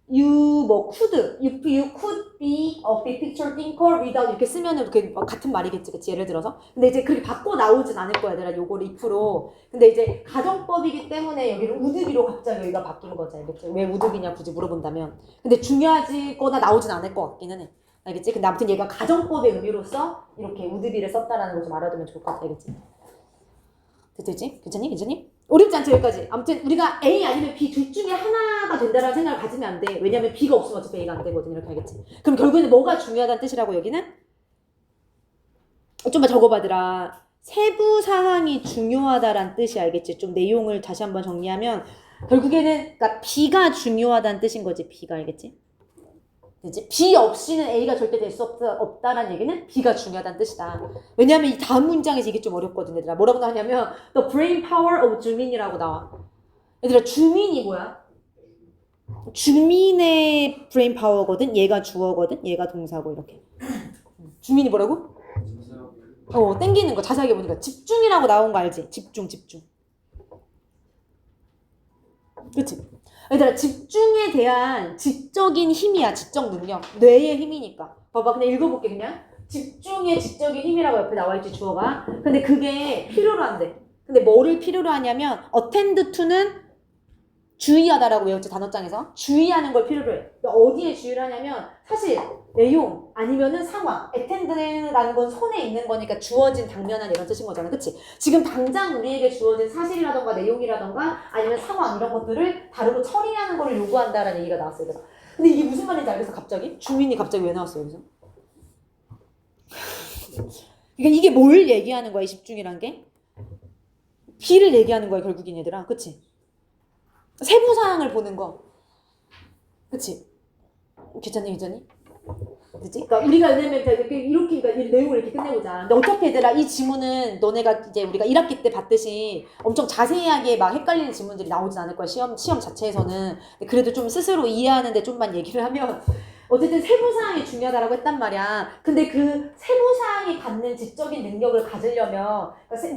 A: you could be a big picture thinker without 이렇게 쓰면은 그게 같은 말이겠지, 그치? 예를 들어서. 근데 이제 그렇게 바꿔 나오진 않을 거야, 얘들아. 요거를 if로. 근데 이제 가정법이기 때문에 여기를 would be로 갑자기 여기가 바뀐 거지, 알겠지? 왜 would be냐 굳이 물어본다면. 근데 중요하지거나 나오진 않을 것 같기는 해. 알겠지? 근데 아무튼 얘가 가정법의 의미로서 이렇게 would be를 썼다라는 걸 좀 알아두면 좋을 것 같아, 알겠지? 됐지? 괜찮니? 어렵지 않죠, 여기까지. 아무튼 우리가 A 아니면 B 둘 중에 하나가 된다라는 생각을 가지면 안 돼. 왜냐면 B가 없으면 어차피 A가 안 되거든. 이렇게 알겠지? 그럼 결국에는 뭐가 중요하다는 뜻이라고 여기는? 좀만 적어봐더라. 세부 사항이 중요하다라는 뜻이 알겠지? 좀 내용을 다시 한번 정리하면 결국에는 그러니까 B가 중요하다는 뜻인 거지. B가 알겠지? 그치? B 없이는 A가 절대 될 수 없다라는 얘기는 B가 중요하다는 뜻이다. 왜냐면 이 다음 문장에서 이게 좀 어렵거든, 얘들아. 뭐라고 나오냐면 The brain power of 주민이라고 나와. 얘들아, 주민이 뭐야? 주민의 brain power거든. 얘가 주어거든. 얘가 동사고 이렇게. 주민이 뭐라고? 땡기는 거 자세하게 보니까 집중이라고 나온 거 알지? 집중. 그치? 얘들아, 집중에 대한 지적인 힘이야. 지적 능력. 뇌의 힘이니까. 봐봐, 그냥 읽어볼게. 그냥 집중의 지적인 힘이라고 옆에 나와있지, 주어가. 근데 그게 필요로 한대. 근데 뭐를 필요로 하냐면 attend to는 주의하다라고 외웠지, 단어장에서. 주의하는 걸 필요로 해. 어디에 주의를 하냐면 사실 내용 아니면은 상황. attend라는 건 손에 있는 거니까 주어진 당면한 이런 뜻인 거잖아. 그치? 지금 당장 우리에게 주어진 사실이라던가 내용이라던가 아니면 상황 이런 것들을 다루고 처리하는 거를 요구한다라는 얘기가 나왔어요. 근데 이게 무슨 말인지 알겠어, 갑자기? 주민이 갑자기 왜 나왔어요, 여기서? 그러니까 이게 뭘 얘기하는 거야, 이 집중이란 게? B를 얘기하는 거야, 결국인 얘들아. 그치? 세부사항을 보는 거. 그치? 괜찮니? 그치? 그러니까 우리가 왜냐면 이렇게 그러니까 이 내용을 이렇게 끝내보자. 근데 어차피 얘들아 이 지문은 너네가 이제 우리가 1학기 때 봤듯이 엄청 자세하게 막 헷갈리는 지문들이 나오진 않을 거야. 시험 자체에서는. 그래도 좀 스스로 이해하는데 좀만 얘기를 하면 어쨌든 세부사항이 중요하다라고 했단 말이야. 근데 그 세부사항이 갖는 지적인 능력을 가지려면 그러니까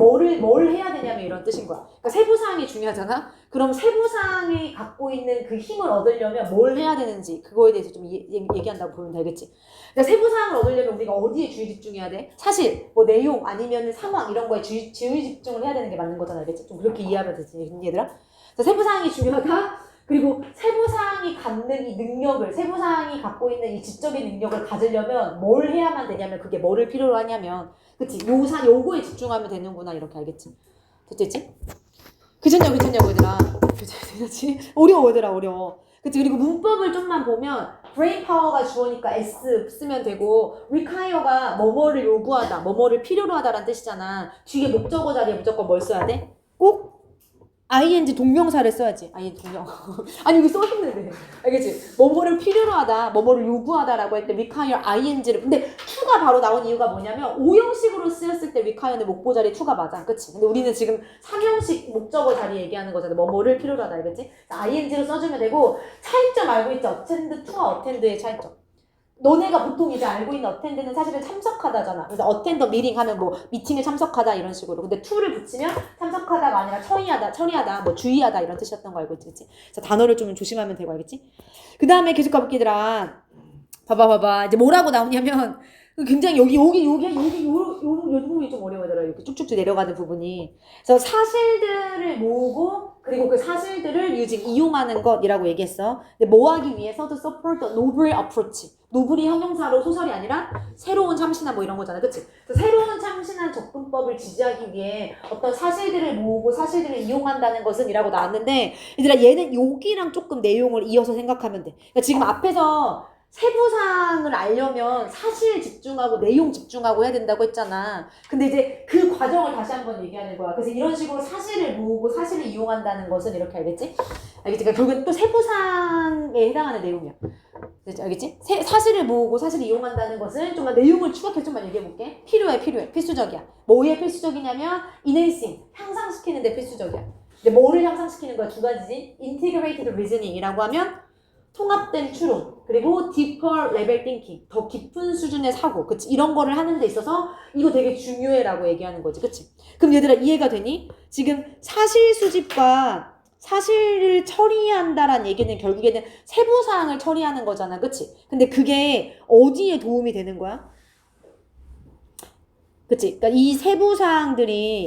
A: 뭘 해야 되냐면 이런 뜻인 거야. 그러니까 세부사항이 중요하잖아. 그럼 세부사항이 갖고 있는 그 힘을 얻으려면 뭘 해야 되는지 그거에 대해서 좀 얘기한다고 보면 되겠지. 그러니까 세부사항을 얻으려면 우리가 어디에 주의 집중해야 돼? 사실 뭐 내용 아니면 상황 이런 거에 주의 집중을 해야 되는 게 맞는 거잖아. 알겠지? 좀 그렇게 이해하면 되지, 얘들아. 그래서 세부사항이 중요하다. 그리고 세부사항이 갖는 이 능력을, 세부사항이 갖고 있는 이 지적인 능력을 가지려면 뭘 해야만 되냐면 그게 뭐를 필요로 하냐면 그치? 요거에 집중하면 되는구나 이렇게 알겠지? 됐지? 괜찮냐고 얘들아. 그치? 어려워 얘들아, 어려워. 그치? 그리고 문법을 좀만 보면 brain power가 주어니까 S 쓰면 되고 require가 뭐뭐를 요구하다, 뭐뭐를 필요로 하다라는 뜻이잖아. 뒤에 목적어 자리에 무조건 뭘 써야 돼? 꼭 ing 동명사를 써야지. ing 동명. 아니 여기 써있는데. 알겠지? 뭐뭐를 필요로 하다, 뭐뭐를 요구하다라고 할 때 require ing를. 근데 to가 바로 나온 이유가 뭐냐면 5형식으로 쓰였을 때 require는 목보 자리 to가 맞아. 그치? 근데 우리는 지금 3형식 목적어 자리 얘기하는 거잖아. 뭐뭐를 필요로 하다. 알겠지? ing로 써주면 되고 차이점 알고 있죠? attend to와 attend의 차이점. 너네가 보통 이제 알고 있는 attend는 사실은 참석하다잖아. 그래서 attend a meeting 하면 뭐 미팅에 참석하다 이런 식으로. 근데 to를 붙이면 참석하다가 아니라 처리하다, 뭐 주의하다 이런 뜻이었던 거 알고 있지, 그치? 그래서 단어를 좀 조심하면 되고, 알겠지? 그 다음에 계속 가볼게, 얘들아. 봐봐. 이제 뭐라고 나오냐면 굉장히 요 부분이 좀 어려워더라. 이렇게 쭉쭉 내려가는 부분이. 그래서 사실들을 모으고 그리고 그 사실들을 이용하는 것이라고 얘기했어. 근데 뭐 하기 위해서 to support the novel approach. 노블이 형용사로 소설이 아니라 새로운 참신한 뭐 이런 거잖아. 그치? 그래서 새로운 참신한 접근법을 지지하기 위해 어떤 사실들을 모으고 사실들을 이용한다는 것은 이라고 나왔는데 얘들아 얘는 여기랑 조금 내용을 이어서 생각하면 돼. 그러니까 지금 앞에서 세부사항을 알려면 사실 집중하고 내용 집중하고 해야 된다고 했잖아. 근데 이제 그 과정을 다시 한번 얘기하는 거야. 그래서 이런 식으로 사실을 모으고 사실을 이용한다는 것은 이렇게 알겠지? 알겠지? 그러니까 결국은 또 세부사항에 해당하는 내용이야. 알겠지? 사실을 모으고 사실을 이용한다는 것은 좀만 내용을 추격해서 좀만 얘기해볼게. 필요해. 필수적이야. 뭐에 필수적이냐면 enhancing, 향상시키는 데 필수적이야. 근데 뭐를 향상시키는 거야? 두 가지지. integrated reasoning이라고 하면 통합된 추론, 그리고 deeper level thinking, 더 깊은 수준의 사고, 그치? 이런 거를 하는 데 있어서 이거 되게 중요해라고 얘기하는 거지, 그치? 그럼 얘들아 이해가 되니? 지금 사실 수집과 사실을 처리한다라는 얘기는 결국에는 세부사항을 처리하는 거잖아, 그치? 근데 그게 어디에 도움이 되는 거야? 그치? 그러니까 이 세부사항들이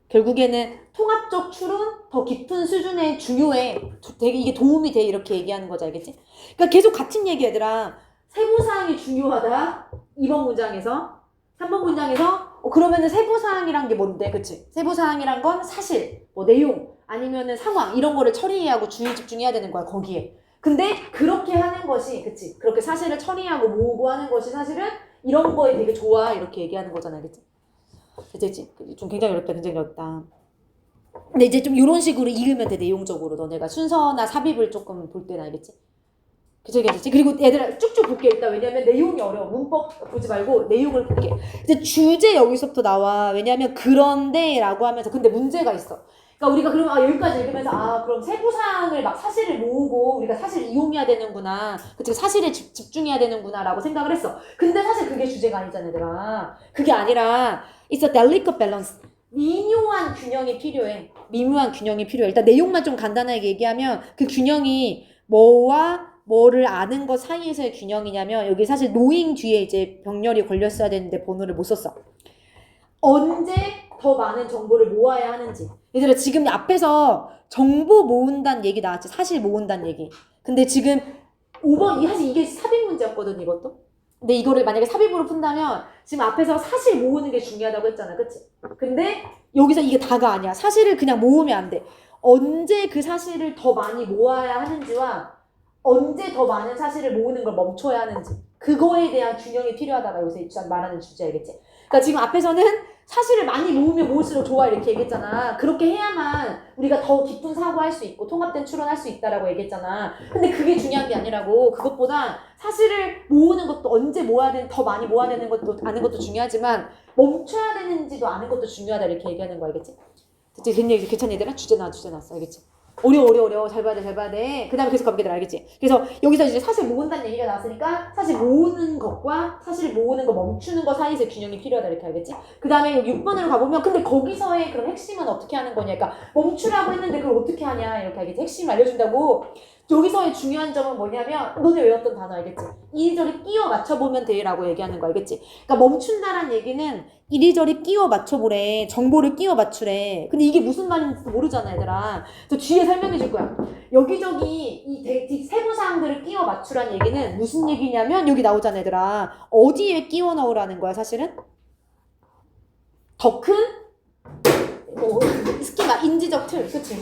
A: 결국에는 통합적 추론, 더 깊은 수준의 중요해. 되게 이게 도움이 돼. 이렇게 얘기하는 거지. 알겠지? 그러니까 계속 같은 얘기 얘들아. 세부사항이 중요하다. 2번 문장에서. 3번 문장에서 그러면은 세부사항이란 게 뭔데? 그치? 세부사항이란 건 사실, 뭐 내용, 아니면은 상황 이런 거를 처리해야 하고 주의 집중해야 되는 거야. 거기에. 근데 그렇게 하는 것이 그치? 그렇게 사실을 처리하고 모으고 하는 것이 사실은 이런 거에 되게 좋아. 이렇게 얘기하는 거잖아. 알겠지? 그치? 좀 굉장히 어렵다. 근데 이제 좀 이런 식으로 읽으면 돼, 내용적으로. 너네가 순서나 삽입을 조금 볼 때는 알겠지? 그치? 그리고 얘들아 쭉쭉 볼게, 일단. 왜냐면 내용이 어려워. 문법 보지 말고 내용을 볼게. 이제 주제 여기서부터 나와. 왜냐면 그런데 라고 하면서 근데 문제가 있어. 그러니까 우리가 그러면 여기까지 읽으면서 그럼 세부사항을 막 사실을 모으고 우리가 사실을 이용해야 되는구나. 그치? 사실에 집중해야 되는구나 라고 생각을 했어. 근데 사실 그게 주제가 아니잖아, 얘들아. 그게 아니라 It's a delicate balance. 미묘한 균형이 필요해. 일단 내용만 좀 간단하게 얘기하면 그 균형이 뭐와 뭐를 아는 것 사이에서의 균형이냐면 여기 사실 knowing 뒤에 이제 병렬이 걸렸어야 되는데 번호를 못 썼어. 언제 더 많은 정보를 모아야 하는지. 얘들아 지금 앞에서 정보 모은다는 얘기 나왔지. 사실 모은다는 얘기. 근데 지금 5번 사실 이게 삽입 문제였거든, 이것도. 근데 이거를 만약에 삽입으로 푼다면 지금 앞에서 사실 모으는 게 중요하다고 했잖아. 그치? 근데 여기서 이게 다가 아니야. 사실을 그냥 모으면 안 돼. 언제 그 사실을 더 많이 모아야 하는지와 언제 더 많은 사실을 모으는 걸 멈춰야 하는지, 그거에 대한 균형이 필요하다가 요새 말하는 주제, 알겠지? 그러니까 지금 앞에서는 사실을 많이 모으면 모을수록 좋아 이렇게 얘기했잖아. 그렇게 해야만 우리가 더 깊은 사고할 수 있고 통합된 추론할 수 있다라고 얘기했잖아. 근데 그게 중요한 게 아니라고. 그것보다 사실을 모으는 것도 언제 모아야 되는, 더 많이 모아야 되는 것도 아는 것도 중요하지만 멈춰야 되는지도 아는 것도 중요하다 이렇게 얘기하는 거, 알겠지? 괜찮니 얘들아? 주제 나왔어, 알겠지? 어려워. 잘 봐야 돼. 그 다음에 계속 가보게 돼, 알겠지? 그래서 여기서 이제 사실 모은다는 얘기가 나왔으니까 사실 모으는 것과 사실 모으는 거 멈추는 거 사이에서 균형이 필요하다 이렇게 알겠지? 그 다음에 6번으로 가보면 근데 거기서의 그런 핵심은 어떻게 하는 거냐? 그러니까 멈추라고 했는데 그걸 어떻게 하냐? 이렇게 알겠지? 핵심을 알려준다고. 여기서의 중요한 점은 뭐냐면 너네 외웠던 단어 알겠지? 이리저리 끼워 맞춰보면 돼라고 얘기하는 거 알겠지? 그러니까 멈춘다란 얘기는 이리저리 끼워 맞춰보래. 정보를 끼워 맞추래. 근데 이게 무슨 말인지 모르잖아, 얘들아. 저 뒤에 설명해 줄 거야. 여기저기 이 세부사항들을 끼워 맞추란 얘기는 무슨 얘기냐면 여기 나오잖아, 얘들아. 어디에 끼워 넣으라는 거야, 사실은? 더 큰? 스키마, 인지적 틀. 그치?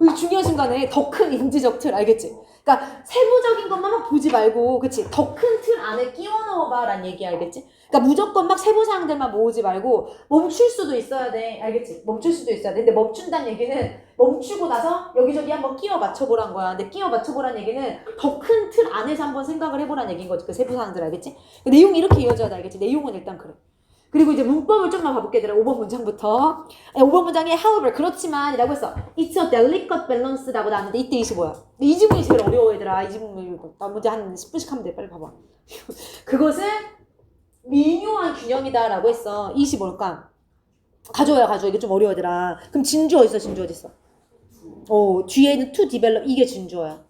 A: 이 중요한 순간에 더 큰 인지적 틀, 알겠지? 그러니까 세부적인 것만 보지 말고, 그치? 더 큰 틀 안에 끼워 넣어봐란 얘기, 알겠지? 그러니까 무조건 막 세부사항들만 모으지 말고 멈출 수도 있어야 돼, 알겠지? 멈출 수도 있어야 돼. 근데 멈춘다는 얘기는 멈추고 나서 여기저기 한번 끼워 맞춰보란 거야. 근데 끼워 맞춰보란 얘기는 더 큰 틀 안에서 한번 생각을 해보란 얘기인 거지, 그 세부사항들, 알겠지? 내용이 이렇게 이어져야 돼, 알겠지? 내용은 일단 그래. 그리고 이제 문법을 좀만 봐볼게, 얘들아. 5번 문장부터. 5번 문장에 however, 그렇지만 이라고 했어. It's a delicate balance라고 나왔는데 이때 이시 뭐야? 이 지문이 제일 어려워, 얘들아. 이 지문 나 문제 한 10분씩 하면 돼. 빨리 봐봐. 그것은 미묘한 균형이다라고 했어. 이시 뭘까? 가져와. 이게 좀 어려워, 얘들아. 그럼 진주 어딨어? 뒤에는 to develop. 이게 진주어야.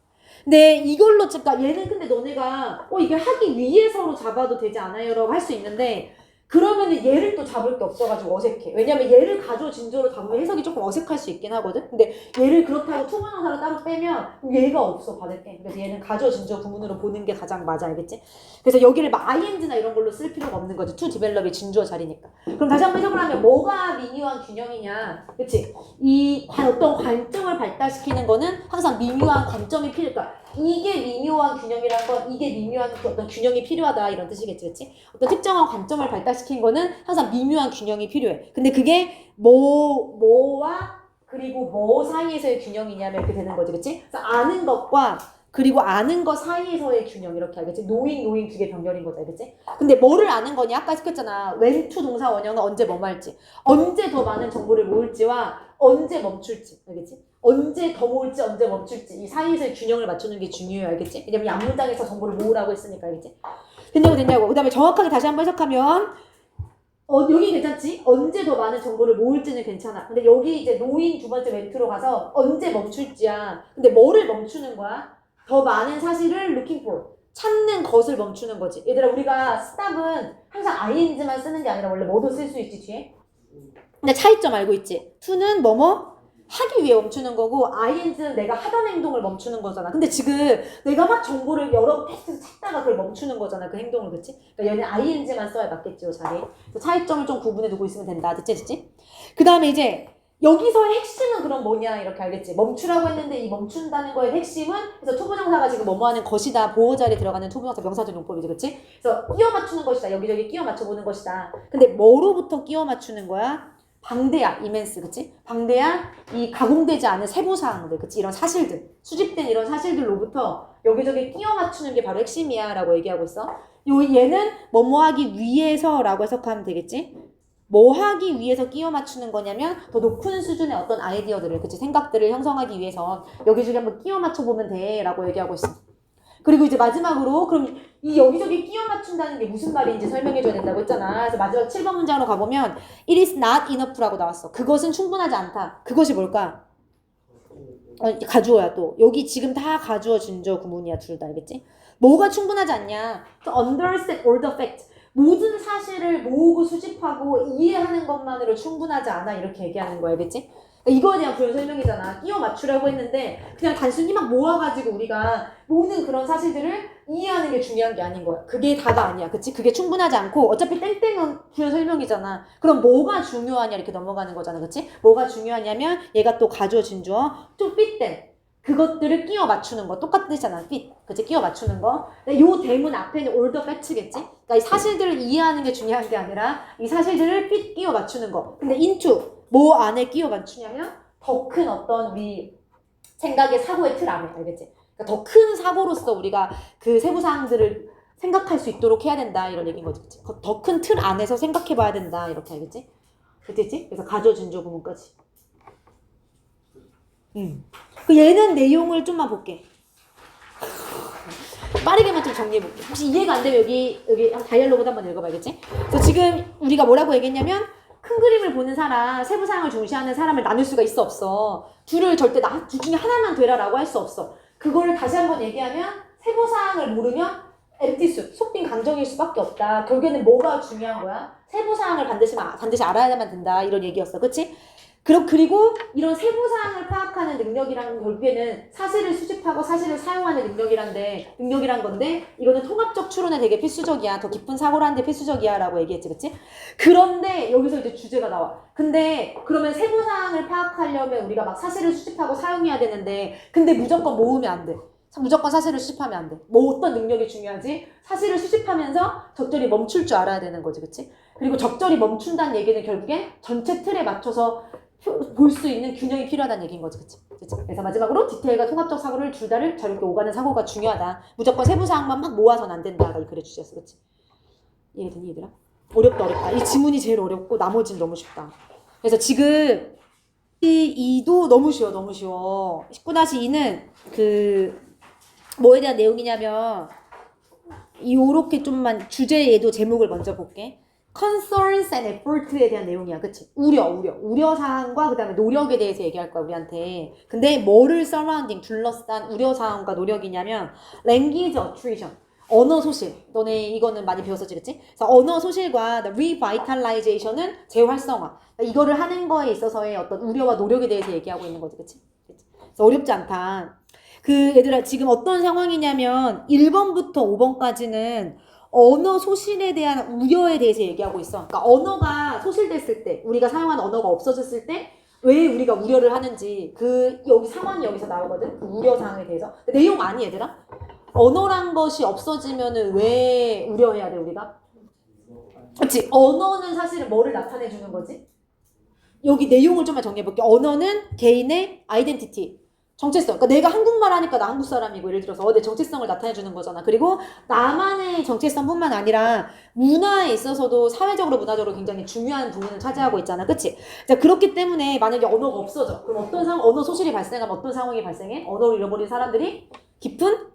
A: 근데 이걸로 그러니까 얘는 근데 너네가 이게 하기 위해서로 잡아도 되지 않아요? 라고 할 수 있는데 그러면은 얘를 또 잡을 게 없어가지고 어색해. 왜냐면 얘를 가주어 진조로 잡으면 해석이 조금 어색할 수 있긴 하거든. 근데 얘를 그렇다고 투부정사로 따로 빼면 얘가 없어 받을 게. 그래서 얘는 가주어 진조 구문으로 보는 게 가장 맞아, 알겠지? 그래서 여기를 막 ing나 이런 걸로 쓸 필요가 없는 거지. to develop이 진주어 자리니까. 그럼 다시 한번 해석을 하면 뭐가 미묘한 균형이냐, 그치? 이 어떤 관점을 발달시키는 거는 항상 미묘한 관점이 필요할까? 이게 미묘한 균형이라는 건 이게 미묘한 어떤 균형이 필요하다 이런 뜻이겠지, 그치? 어떤 특정한 관점을 발달시킨 거는 항상 미묘한 균형이 필요해. 근데 그게 뭐와 그리고 뭐 사이에서의 균형이냐면 이렇게 되는 거지, 그치? 그래서 아는 것과 그리고 아는 것 사이에서의 균형 이렇게 알겠지? 노잉 두 개 병렬인 거죠, 알겠지? 근데 뭐를 아는 거냐? 아까 했잖아. when to 동사 원형은 언제 뭐 말지, 언제 더 많은 정보를 모을지와 언제 멈출지, 알겠지? 언제 더 모을지 언제 멈출지 이 사이에서의 균형을 맞추는 게 중요해요, 알겠지? 왜냐면 양문장에서 정보를 모으라고 했으니까, 알겠지? 됐냐고. 그 다음에 정확하게 다시 한번 해석하면 여기 괜찮지? 언제 더 많은 정보를 모을지는 괜찮아. 근데 여기 이제 노인 두 번째 멘트로 가서 언제 멈출지야. 근데 뭐를 멈추는 거야? 더 많은 사실을 looking for, 찾는 것을 멈추는 거지. 얘들아, 우리가 stop은 항상 ing만 쓰는 게 아니라 원래 뭐도 쓸 수 있지, 뒤에? 근데 차이점 알고 있지? to는 뭐뭐? 하기 위해 멈추는 거고 ing는 내가 하던 행동을 멈추는 거잖아. 근데 지금 내가 막 정보를 여러 팩트에서 찾다가 그걸 멈추는 거잖아, 그 행동을, 그치? 그러니까 얘는 ing만 써야 맞겠죠, 자리. 차이점을 좀 구분해 두고 있으면 된다. 됐지? 그 다음에 이제 여기서의 핵심은 그럼 뭐냐 이렇게 알겠지? 멈추라고 했는데 이 멈춘다는 거의 핵심은 그래서 투부정사가 지금 뭐뭐 하는 것이다, 보호 자리에 들어가는 투부정사 명사적 용법이지, 그치? 그래서 끼워 맞추는 것이다, 여기저기 끼워 맞춰보는 것이다. 근데 뭐로부터 끼워 맞추는 거야? 방대야, 이멘스, 그치? 방대야, 이 가공되지 않은 세부사항들, 그치? 이런 사실들, 수집된 이런 사실들로부터 여기저기 끼워 맞추는 게 바로 핵심이야 라고 얘기하고 있어. 얘는 뭐뭐 하기 위해서 라고 해석하면 되겠지? 뭐 하기 위해서 끼워 맞추는 거냐면 더 높은 수준의 어떤 아이디어들을, 그치? 생각들을 형성하기 위해서 여기저기 한번 끼워 맞춰보면 돼 라고 얘기하고 있어. 그리고 이제 마지막으로 그럼 이 여기저기 끼워 맞춘다는 게 무슨 말인지 설명해줘야 된다고 했잖아. 그래서 마지막 7번 문장으로 가보면 it is not enough라고 나왔어. 그것은 충분하지 않다. 그것이 뭘까? 가주어야 또. 여기 지금 다 가주어 진주어 구문이야, 둘 다, 알겠지? 뭐가 충분하지 않냐? To understand all the facts. 모든 사실을 모으고 수집하고 이해하는 것만으로 충분하지 않아, 이렇게 얘기하는 거야, 알겠지? 이거에 대한 부연 설명이잖아. 끼워 맞추라고 했는데 그냥 단순히 막 모아가지고 우리가 모든 그런 사실들을 이해하는 게 중요한 게 아닌 거야. 그게 다가 아니야, 그치? 그게 충분하지 않고 어차피 땡땡은 부연 설명이잖아. 그럼 뭐가 중요하냐 이렇게 넘어가는 거잖아, 그치? 뭐가 중요하냐면 얘가 또 가주어 진주어 to fit them, 그것들을 끼워 맞추는 거 똑같은 뜻이잖아. fit, 그치? 끼워 맞추는 거. 요 대문 앞에는 all the facts겠지? 그러니까 이 사실들을 이해하는 게 중요한 게 아니라 이 사실들을 fit, 끼워 맞추는 거. 근데 into 뭐 안에 끼워 맞추냐면 더 큰 어떤 우리 생각의 사고의 틀 안에, 알겠지? 그러니까 더 큰 사고로서 우리가 그 세부사항들을 생각할 수 있도록 해야 된다, 이런 얘기인 거지. 더 큰 틀 안에서 생각해 봐야 된다, 이렇게, 알겠지? 됐지? 그래서 가주어 진주어 구문까지. 그 얘는 내용을 좀만 볼게. 빠르게만 좀 정리해 볼게. 혹시 이해가 안 되면 여기 다이얼로그도 한번 읽어봐야겠지? 그래서 지금 우리가 뭐라고 얘기했냐면 큰 그림을 보는 사람, 세부사항을 중시하는 사람을 나눌 수가 있어, 없어? 둘을 절대 둘 중에 하나만 되라라고 할 수 없어. 그거를 다시 한번 얘기하면 세부사항을 모르면 엠티수, 속빈 강정일 수밖에 없다. 결국에는 뭐가 중요한 거야? 세부사항을 반드시 알아야만 된다, 이런 얘기였어, 그치? 그리고 이런 세부사항을 파악하는 능력이란 결국에는 사실을 수집하고 사실을 사용하는 능력이란 건데 이거는 통합적 추론에 되게 필수적이야. 더 깊은 사고를 하는데 필수적이야 라고 얘기했지, 그치? 그런데 여기서 이제 주제가 나와. 근데 그러면 세부사항을 파악하려면 우리가 막 사실을 수집하고 사용해야 되는데 근데 무조건 모으면 안 돼. 무조건 사실을 수집하면 안 돼. 뭐 어떤 능력이 중요하지? 사실을 수집하면서 적절히 멈출 줄 알아야 되는 거지, 그치? 그리고 적절히 멈춘다는 얘기는 결국엔 전체 틀에 맞춰서 볼 수 있는 균형이 필요하다는 얘기인 거지, 그치? 그래서 마지막으로 디테일과 통합적 사고를 둘 다를 자유롭게 오가는 사고가 중요하다. 무조건 세부사항만 막 모아서는 안 된다. 이 글의 주제였어, 그치? 이해되니, 얘들아? 어렵다. 이 지문이 제일 어렵고 나머지는 너무 쉽다. 그래서 지금 2도 너무 쉬워. 19-2는 뭐에 대한 내용이냐면 요렇게 좀만 주제에도 제목을 먼저 볼게. concerns and effort에 대한 내용이야. 그치? 우려사항과 그 다음에 노력에 대해서 얘기할 거야, 우리한테. 근데 뭐를 surrounding, 둘러싼 우려사항과 노력이냐면 language attrition, 언어 소실. 너네 이거는 많이 배웠었지, 그치? 그래서 언어 소실과 revitalization은 재활성화. 이거를 하는 거에 있어서의 어떤 우려와 노력에 대해서 얘기하고 있는 거지, 그치? 그래서 어렵지 않다. 얘들아, 지금 어떤 상황이냐면 1번부터 5번까지는 언어 소실에 대한 우려에 대해서 얘기하고 있어. 그러니까 언어가 소실됐을 때, 우리가 사용하는 언어가 없어졌을 때 왜 우리가 우려를 하는지 여기 상황이 여기서 나오거든. 그 우려 사항에 대해서. 내용 아니 얘들아? 언어란 것이 없어지면은 왜 우려해야 돼 우리가? 그치? 언어는 사실은 뭐를 나타내 주는 거지? 여기 내용을 좀만 정리해볼게. 언어는 개인의 아이덴티티, 정체성. 그러니까 내가 한국말 하니까 나 한국 사람이고, 예를 들어서 내 정체성을 나타내주는 거잖아. 그리고 나만의 정체성뿐만 아니라 문화에 있어서도 사회적으로 문화적으로 굉장히 중요한 부분을 차지하고 있잖아. 그치? 자, 그렇기 때문에 만약에 언어가 없어져. 그럼 언어 소실이 발생하면 어떤 상황이 발생해? 언어를 잃어버린 사람들이 깊은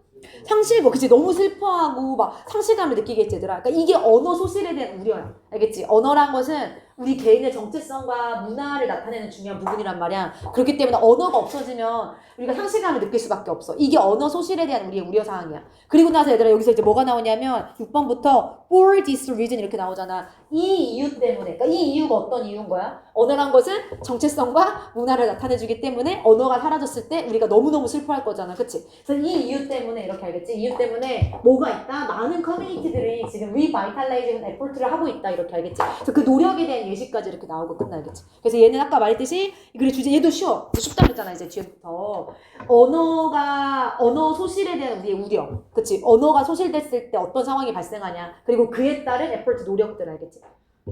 A: 상실고, 그치? 너무 슬퍼하고 막 상실감을 느끼겠지, 얘들아. 그러니까 이게 언어 소실에 대한 우려야. 알겠지? 언어란 것은 우리 개인의 정체성과 문화를 나타내는 중요한 부분이란 말이야. 그렇기 때문에 언어가 없어지면 우리가 상실감을 느낄 수밖에 없어. 이게 언어 소실에 대한 우리의 우려사항이야. 그리고 나서 얘들아, 여기서 이제 뭐가 나오냐면 6번부터 for this reason 이렇게 나오잖아. 이 이유 때문에. 그러니까 이 이유가 어떤 이유인 거야? 언어란 것은 정체성과 문화를 나타내주기 때문에 언어가 사라졌을 때 우리가 너무너무 슬퍼할 거잖아. 그치? 그래서 이 이유 때문에 이렇게 알겠지? 이유 때문에 뭐가 있다? 많은 커뮤니티들이 지금 revitalization effort를 하고 있다. 이렇게 알겠지? 그래서 그 노력에 대한 예시까지 이렇게 나오고 끝나겠지. 그래서 얘는 아까 말했듯이 이 글의 주제, 얘도 쉬워. 쉽다 그랬잖아. 이제 뒤에부터 언어 소실에 대한 우리의 우려. 그치? 언어가 소실됐을 때 어떤 상황이 발생하냐. 그리고 그에 따른 에포트 노력들 알겠지?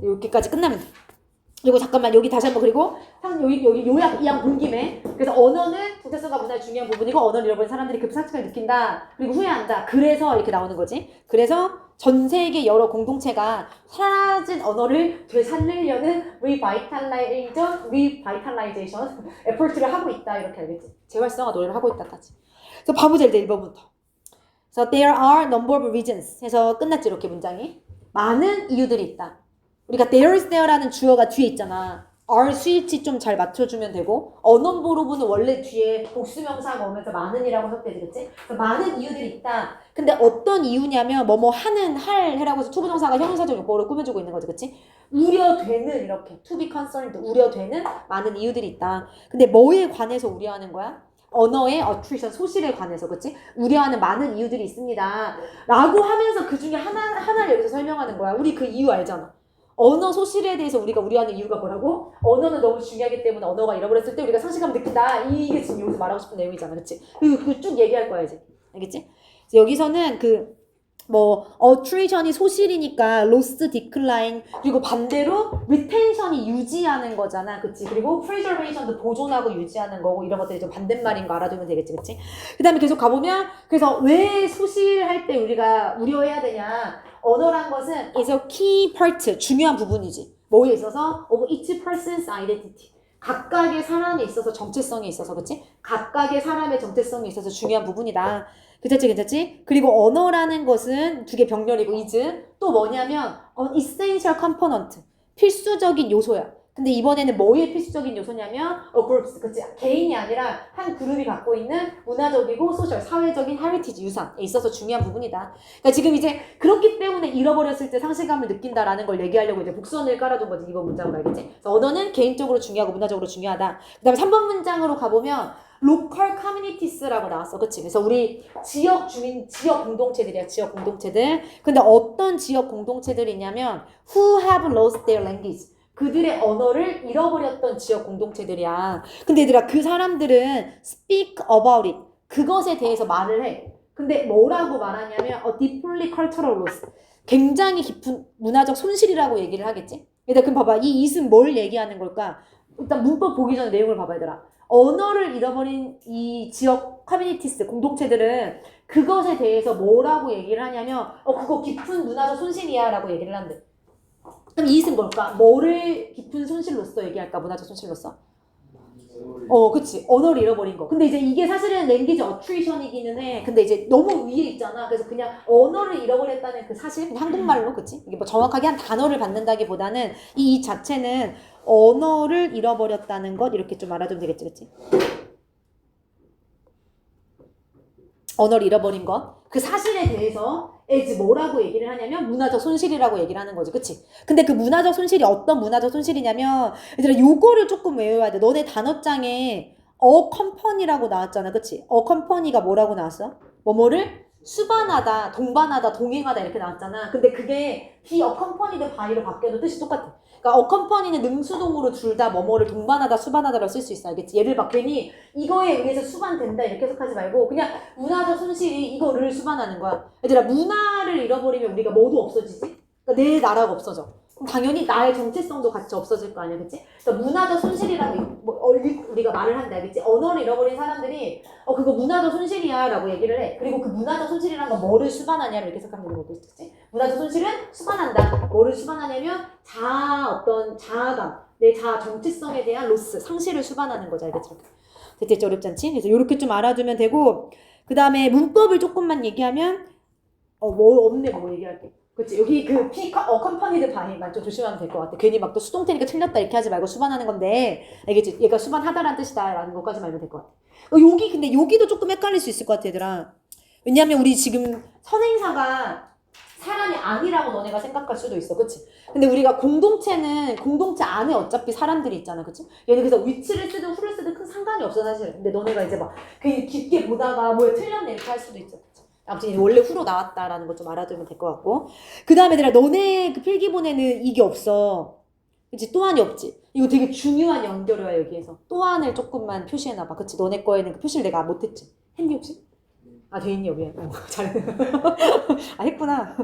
A: 여기까지 끝나면 돼. 그리고 잠깐만 여기 다시 한번, 그리고 여기 요약 이양 본 김에, 그래서 언어는 정체성과 문화의 중요한 부분이고 언어를 잃어버린 사람들이 급상승을 느낀다. 그리고 후회한다. 그래서 이렇게 나오는 거지. 그래서 전 세계 여러 공동체가 사라진 언어를 되살리려는 revitalization effort를 하고 있다. 이렇게 알겠지? 재활성화 노력을 하고 있다까지. 그래서 봐보자, 일단 1번부터. So there are number of reasons. 해서 끝났지, 이렇게 문장이. 많은 이유들이 있다. 우리가 there is there라는 주어가 뒤에 있잖아. are 스위치 좀 잘 맞춰주면 되고, 언어보로부는 원래 뒤에 복수명사가 오면서 많은이라고 해석되지, 그치? 많은 이유들이 있다. 근데 어떤 이유냐면 뭐뭐 하는, 해라고 해서 투부정사가 형용사적 용법으로 꾸며주고 있는 거지, 그치? 우려되는, 이렇게 to be concerned, 우려되는 많은 이유들이 있다. 근데 뭐에 관해서 우려하는 거야? 언어의 attrition, 소실에 관해서, 그치? 우려하는 많은 이유들이 있습니다. 라고 하면서 그 중에 하나를 여기서 설명하는 거야. 우리 그 이유 알잖아. 언어 소실에 대해서 우리가 우려하는 이유가 뭐라고? 언어는 너무 중요하기 때문에 언어가 잃어버렸을 때 우리가 상실감을 느낀다. 이게 지금 여기서 말하고 싶은 내용이잖아. 그치? 그거 쭉 얘기할 거야, 이제. 알겠지? 여기서는 attrition이 소실이니까 loss, decline, 그리고 반대로 retention이 유지하는 거잖아. 그치? 그리고 preservation도 보존하고 유지하는 거고, 이런 것들이 좀 반대말인 거 알아두면 되겠지. 그치? 그 다음에 계속 가보면, 그래서 왜 소실할 때 우리가 우려해야 되냐? 언어란 것은 is a key part, 중요한 부분이지. 뭐에 있어서? of each person's identity. 각각의 사람에 있어서 정체성에 있어서, 그치? 각각의 사람의 정체성에 있어서 중요한 부분이다. 괜찮지? 그리고 언어라는 것은 두 개 병렬이고 is 또 뭐냐면 essential component, 필수적인 요소야. 근데 이번에는 뭐의 필수적인 요소냐면 groups, 그치? 개인이 아니라 한 그룹이 갖고 있는 문화적이고 소셜, 사회적인 헤리티지, 유산에 있어서 중요한 부분이다. 그러니까 지금 이제 그렇기 때문에 잃어버렸을 때 상실감을 느낀다라는 걸 얘기하려고 이제 복선을 깔아둔 거지, 이번 문장으로. 알겠지? 그래서 언어는 개인적으로 중요하고 문화적으로 중요하다. 그 다음에 3번 문장으로 가보면 local communities라고 나왔어. 그치? 그래서 우리 지역 주민, 지역 공동체들이야, 지역 공동체들. 근데 어떤 지역 공동체들이냐면 who have lost their language. 그들의 언어를 잃어버렸던 지역 공동체들이야. 근데 얘들아, 그 사람들은 speak about it. 그것에 대해서 말을 해. 근데 뭐라고 말하냐면 a deeply cultural loss. 굉장히 깊은 문화적 손실이라고 얘기를 하겠지? 얘들아, 그럼 봐봐. 이 it은 뭘 얘기하는 걸까? 일단 문법 보기 전에 내용을 봐봐, 얘들아. 언어를 잃어버린 이 지역 커뮤니티스, 공동체들은 그것에 대해서 뭐라고 얘기를 하냐면 그거 깊은 문화적 손실이야 라고 얘기를 한대. 그럼 이것은 뭘까? 뭐를 깊은 손실로서 얘기할까? 문화적 손실로서? 그치. 언어를 잃어버린 거. 근데 이제 이게 사실은 랭귀지 어트리션이기는 해. 근데 이제 너무 위에 있잖아. 그래서 그냥 언어를 잃어버렸다는 그 사실, 그냥 한국말로, 그치? 이게 뭐 정확하게 한 단어를 받는다기보다는 이 자체는 언어를 잃어버렸다는 것, 이렇게 좀 알아두면 되겠지, 그치? 언어를 잃어버린 것. 그 사실에 대해서 as 뭐라고 얘기를 하냐면 문화적 손실이라고 얘기를 하는 거지. 그치? 근데 그 문화적 손실이 어떤 문화적 손실이냐면 얘들아 요거를 조금 외워야 돼. 너네 단어장에 컴퍼니라고 나왔잖아. 그치? 컴퍼니가 뭐라고 나왔어? 뭐뭐를 수반하다, 동반하다, 동행하다 이렇게 나왔잖아. 근데 그게 be accompanied by로 바뀌어도 뜻이 똑같아. 그러니까 accompany는 능수동으로 둘 다 뭐뭐를 동반하다, 수반하다라고 쓸 수 있어. 알겠지? 얘를 막 괜히 이거에 의해서 수반된다 이렇게 해석하지 말고 그냥 문화적 손실이 이거를 수반하는 거야. 얘들아 문화를 잃어버리면 우리가 뭐도 없어지지? 그러니까 내 나라가 없어져. 그럼 당연히 나의 정체성도 같이 없어질 거 아니야, 그치? 그러니까 문화적 손실이라고 우리가 말을 한다, 알겠지? 언어를 잃어버린 사람들이 그거 문화적 손실이야 라고 얘기를 해. 그리고 그 문화적 손실이란 건 뭐를 수반하냐를 이렇게 해석하면 되는 거고, 그치? 문화적 손실은 수반한다. 뭐를 수반하냐면 어떤 자아감, 내 자아 정체성에 대한 로스, 상실을 수반하는 거죠, 알겠지? 대체 어렵지 않지? 그래서 이렇게 좀 알아두면 되고, 그 다음에 문법을 조금만 얘기하면 뭐 없네, 뭐 얘기할게. 그치? 여기 그 컴퍼니드 바이만 좀 조심하면 될 것 같아. 괜히 막 또 수동태니까 틀렸다 이렇게 하지 말고 수반하는 건데, 알겠지? 얘가 수반하다라는 뜻이다 라는 것까지 알면 될 것 같아. 근데 여기도 조금 헷갈릴 수 있을 것 같아, 얘들아. 왜냐면 우리 지금 선행사가 사람이 아니라고 너네가 생각할 수도 있어, 그치? 근데 우리가 공동체 안에 어차피 사람들이 있잖아, 그치? 얘는 그래서 위치를 쓰든 후를 쓰든 큰 상관이 없어, 사실. 근데 너네가 이제 막 괜히 깊게 보다가 뭐야 틀렸네 이렇게 할 수도 있어. 아무튼 원래 후로 나왔다라는 거 좀 알아두면 될 것 같고. 그 다음에 얘들아 너네 그 필기본에는 이게 없어. 그치? 또한이 없지. 이거 되게 중요한 연결어야 여기에서. 또한을 조금만 표시해놔봐. 그치? 너네 거에는 그 표시를 내가 못했지. 했니 혹시? 돼 있니 여기에? 잘. 했구나.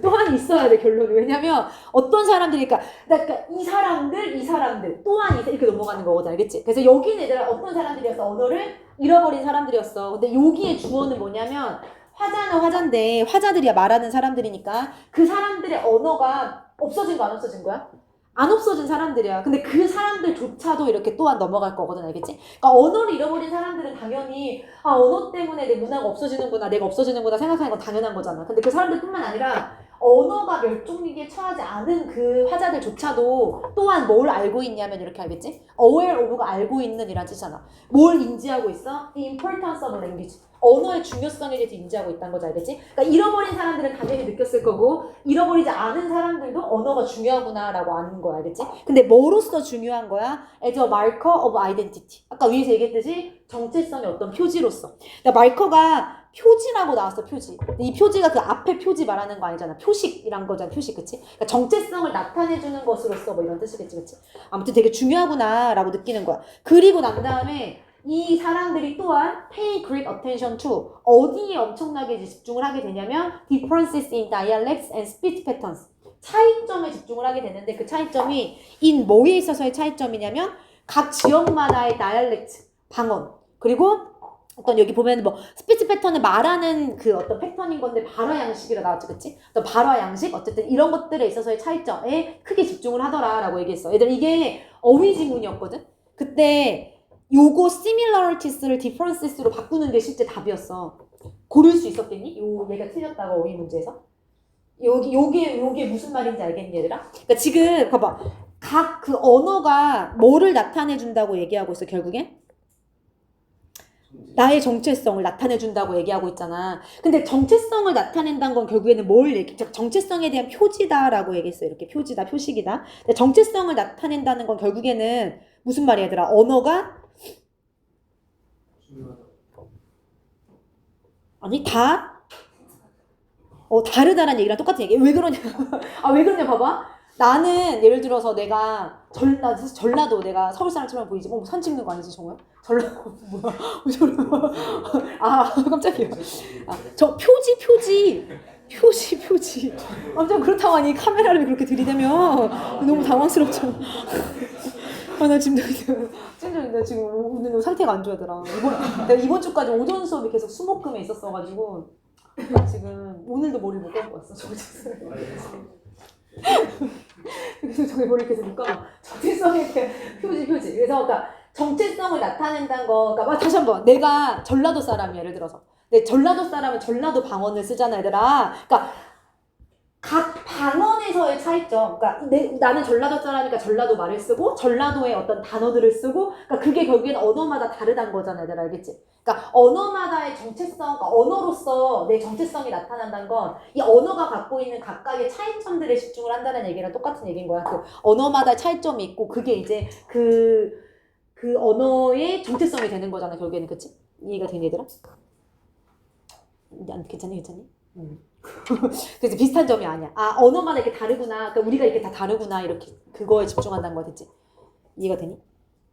A: 또한 있어야 돼 결론이. 왜냐면 어떤 사람들이 그러니까 이 사람들 또한 이렇게 넘어가는 거거든, 알겠지? 그래서 여기는 얘들아 어떤 사람들이었어? 언어를 잃어버린 사람들이었어. 근데 여기의 주어는 뭐냐면 화자는 화자인데 화자들이야 말하는 사람들이니까 그 사람들의 언어가 없어진 거 안 없어진 거야? 안 없어진 사람들이야. 근데 그 사람들조차도 이렇게 또한 넘어갈 거거든, 알겠지? 그러니까 언어를 잃어버린 사람들은 당연히 언어 때문에 내 문화가 없어지는구나, 내가 없어지는구나 생각하는 건 당연한 거잖아. 근데 그 사람들뿐만 아니라 언어가 멸종위기에 처하지 않은 그 화자들조차도 또한 뭘 알고 있냐면 이렇게 알겠지? aware of가 알고 있는 이란 뜻이잖아. 뭘 인지하고 있어? The importance of language. 언어의 중요성에 대해서 인지하고 있다는 거지, 알겠지? 그러니까 잃어버린 사람들은 당연히 느꼈을 거고 잃어버리지 않은 사람들도 언어가 중요하구나 라고 아는 거야, 알겠지? 근데 뭐로서 중요한 거야? As a marker of identity. 아까 위에서 얘기했듯이 정체성의 어떤 표지로서. 그러니까 마커가 표지라고 나왔어, 표지. 근데 이 표지가 그 앞에 표지 말하는 거 아니잖아. 표식이란 거잖아, 표식, 그치? 그러니까 정체성을 나타내주는 것으로서 뭐 이런 뜻이겠지, 그치? 아무튼 되게 중요하구나 라고 느끼는 거야. 그리고 난 다음에 이 사람들이 또한 pay great attention to 어디에 엄청나게 집중을 하게 되냐면 differences in dialects and speech patterns. 차이점에 집중을 하게 되는데 그 차이점이 in 뭐에 있어서의 차이점이냐면 각 지역마다의 dialect, 방언, 그리고 어떤 여기 보면 뭐 스피치 패턴을 말하는 그 어떤 패턴인 건데 발화 양식이라 나왔지, 그치? 어떤 발화 양식 어쨌든 이런 것들에 있어서의 차이점에 크게 집중을 하더라라고 얘기했어. 얘들 이게 어휘 지문이었거든. 그때 요거 similarities,를 differences로 바꾸는 게 실제 답이었어. 고를 수 있었겠니? 얘가 틀렸다고 어휘 문제에서. 요게 무슨 말인지 알겠니, 얘들아? 그러니까 지금 봐봐. 각 그 언어가 뭐를 나타내 준다고 얘기하고 있어, 결국엔? 나의 정체성을 나타내준다고 얘기하고 있잖아. 근데 정체성을 나타낸다는 건 결국에는 정체성에 대한 표지다라고 얘기했어요. 이렇게 표지다, 표식이다. 근데 정체성을 나타낸다는 건 결국에는 무슨 말이야, 얘들아? 언어가 아니 다르다라는 얘기랑 똑같은 얘기. 왜 그러냐? 왜 그러냐 봐봐. 나는 예를 들어서 내가 사실 전라도 내가 서울 사람처럼 보이지. 산 찍는 거 아니지, 정우야? 전라도 뭐야? 깜짝이야. 저 표지. 깜짝 그렇다고 하니 카메라를 그렇게 들이대면 너무 당황스럽죠. 나 지금 오늘 상태가 안 좋아더라. 내가 이번 주까지 오전 수업이 계속 수목금에 있었어가지고 지금 오늘도 머리 못 감고 왔어. 그래서 저기 머리 계속 못 감아. 정체성에 대한 표지. 그래서 그러니까 정체성을 나타낸다는 거, 그러니까 다시 한번 내가 전라도 사람이 예를 들어서 내 전라도 사람은 전라도 방언을 쓰잖아 얘들아. 그러니까 각 방언에서의 차이점. 그러니까 나는 전라도 사람이니까 전라도 말을 쓰고 전라도의 어떤 단어들을 쓰고, 그러니까 그게 결국에는 언어마다 다르다는 거잖아 얘들아. 알겠지? 그러니까 언어마다의 정체성, 그러니까 언어로서 내 정체성이 나타난다는 건 이 언어가 갖고 있는 각각의 차이점들에 집중을 한다는 얘기랑 똑같은 얘기인 거야. 그 언어마다 차이점이 있고 그게 이제 그 언어의 정체성이 되는 거잖아 결국에는. 그치? 이해가 되니 얘들아? 괜찮니? 그래서 비슷한 점이 아니야. 아, 언어마다 이렇게 다르구나. 그러니까 우리가 이렇게 다 다르구나. 이렇게 그거에 집중한다는 거 됐지? 이해가 되니?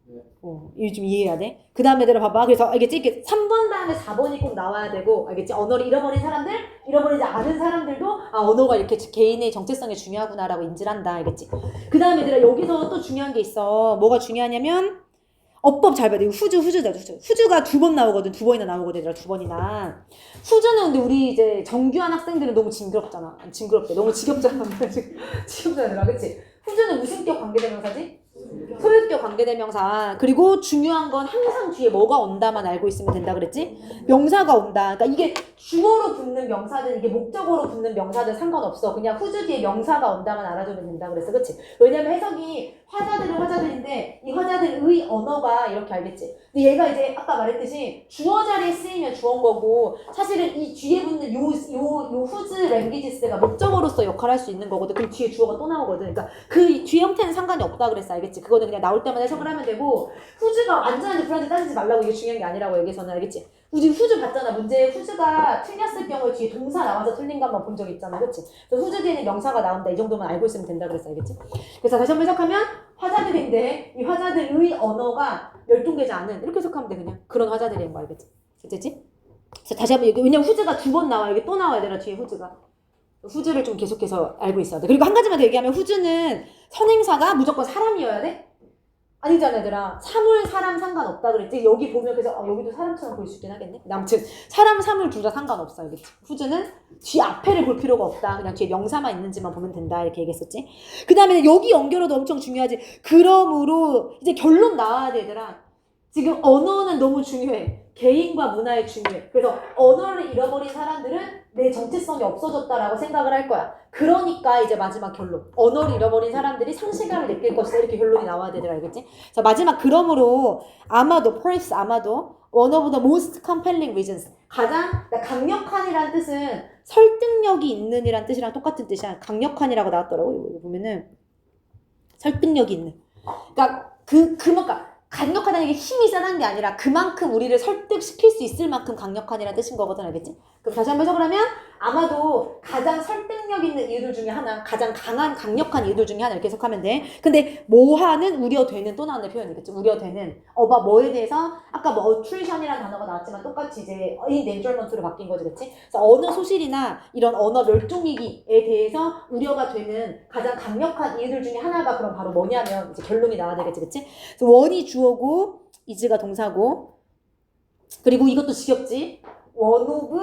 B: 네.
A: 이거 좀 이해해야 돼. 그 다음에 얘들아 봐봐. 그래서 알겠지? 이렇게 3번 다음에 4번이 꼭 나와야 되고, 알겠지? 언어를 잃어버린 사람들, 잃어버리지 않은 사람들도 아, 언어가 이렇게 개인의 정체성이 중요하구나라고 인지를 한다. 알겠지? 그 다음에 얘들아 여기서 또 중요한 게 있어. 뭐가 중요하냐면 어법 잘 봐야 돼. 후주다. 후주가 2번 나오거든. 2번이나 나오거든. 얘들아 2번이나. 후주는 근데 우리 이제 정규한 학생들은 너무 징그럽잖아. 징그럽대. 너무 지겹잖아. 지겹잖아 얘들아. 그치? 후주는 무슨 격 관계대명사지? 소유격 관계대명사. 그리고 중요한 건 항상 뒤에 뭐가 온다만 알고 있으면 된다 그랬지? 명사가 온다. 그러니까 이게 주어로 붙는 명사든 이게 목적어로 붙는 명사든 상관없어. 그냥 후주 뒤에 명사가 온다만 알아두면 된다 그랬어. 그치? 왜냐면 해석이 화자들인데 이 화자들의 언어가 이렇게 알겠지? 근데 얘가 이제 아까 말했듯이 주어 자리에 쓰이면 주어인 거고 사실은 이 뒤에 붙는 요 후즈 랭귀지스가 목적어로서 역할을 할 수 있는 거거든. 그럼 뒤에 주어가 또 나오거든. 그러니까 그 뒤에 형태는 상관이 없다 그랬어. 알겠지? 그거는 그냥 나올 때마다 해석을 하면 되고 후즈가 완전한지 불안한지 따지지 말라고. 이게 중요한 게 아니라고 여기서는. 알겠지? 우리 후즈 봤잖아. 문제에 후즈가 틀렸을 경우에 뒤에 동사 나와서 틀린 거 한번 본 적 있잖아. 그치? 그래서 후즈 뒤에는 명사가 나온다. 이 정도만 알고 있으면 된다 그랬어. 알겠지? 그래서 다시 한번 해석하면 화자들인데 이 화자들의 언어가 멸종되지 않은, 이렇게 해석하면 돼. 그냥 그런 화자들인 거. 알겠지? 됐지? 그래서 다시 한번 얘기. 왜냐면 후즈가 2번 나와. 이게 또 나와야 되나 뒤에 후즈가. 후즈를 좀 계속해서 알고 있어야 돼. 그리고 한 가지만 더 얘기하면 후즈는 선행사가 무조건 사람이어야 돼? 아니잖아 얘들아. 사물 사람 상관없다 그랬지? 여기 보면 그래서 여기도 사람처럼 보일 수 있긴 하겠네. 아무튼 사람 사물 둘 다 상관없어. 알겠지? 후즈는 뒤 앞에를 볼 필요가 없다. 그냥 뒤에 명사만 있는지만 보면 된다. 이렇게 얘기했었지. 그 다음에 여기 연결어도 엄청 중요하지. 그러므로 이제 결론 나와야 돼 얘들아. 지금 언어는 너무 중요해. 개인과 문화에 중요해. 그래서 언어를 잃어버린 사람들은 내 정체성이 없어졌다라고 생각을 할 거야. 그러니까 이제 마지막 결론. 언어를 잃어버린 사람들이 상실감을 느낄 것이다. 이렇게 결론이 나와야 되더라. 알겠지? 자, 마지막 그러므로 아마도 one of the most compelling reasons. 가장 강력한이란 뜻은 설득력이 있는이란 뜻이랑 똑같은 뜻이야. 강력한이라고 나왔더라고. 이거 보면은 설득력이 있는. 그러니까 그러니까 강력하다는 게 힘이 세다는 게 아니라 그만큼 우리를 설득시킬 수 있을 만큼 강력한이라는 뜻인 거거든. 알겠지? 그럼 다시 한번 해석을 하면 아마도 가장 설득력 있는 이유들 중에 하나, 가장 강력한 이유들 중에 하나 이렇게 해석하면 돼. 근데 뭐하는 우려되는 또 나오는 표현이겠죠. 우려되는 뭐에 대해서 아까 attrition이라는 단어가 나왔지만 똑같이 이제 endangerment로 바뀐 거지. 그치? 그래서 언어 소실이나 이런 언어 멸종위기에 대해서 우려가 되는 가장 강력한 이유들 중에 하나가 그럼 바로 뭐냐면 이제 결론이 나와야 되겠지. 그치? 그래서 원이 주어고 is가 동사고, 그리고 이것도 지겹지? one of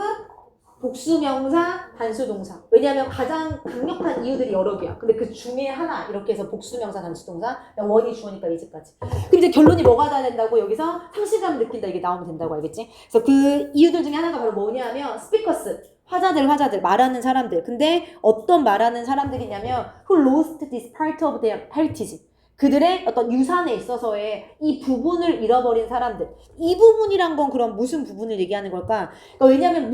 A: 복수명사, 단수동사. 왜냐하면 가장 강력한 이유들이 여러 개야. 근데 그 중에 하나 이렇게 해서 복수명사, 단수동사, 원이 주어니까 이제까지. 그럼 이제 결론이 뭐가 돼야 된다고? 여기서 상실감 느낀다 이게 나오면 된다고. 알겠지? 그래서 그 이유들 중에 하나가 바로 뭐냐면 스피커스. 화자들 말하는 사람들. 근데 어떤 말하는 사람들이냐면 who lost this part of their heritage. 그들의 어떤 유산에 있어서의 이 부분을 잃어버린 사람들. 이 부분이란 건 그럼 무슨 부분을 얘기하는 걸까? 그러니까 왜냐하면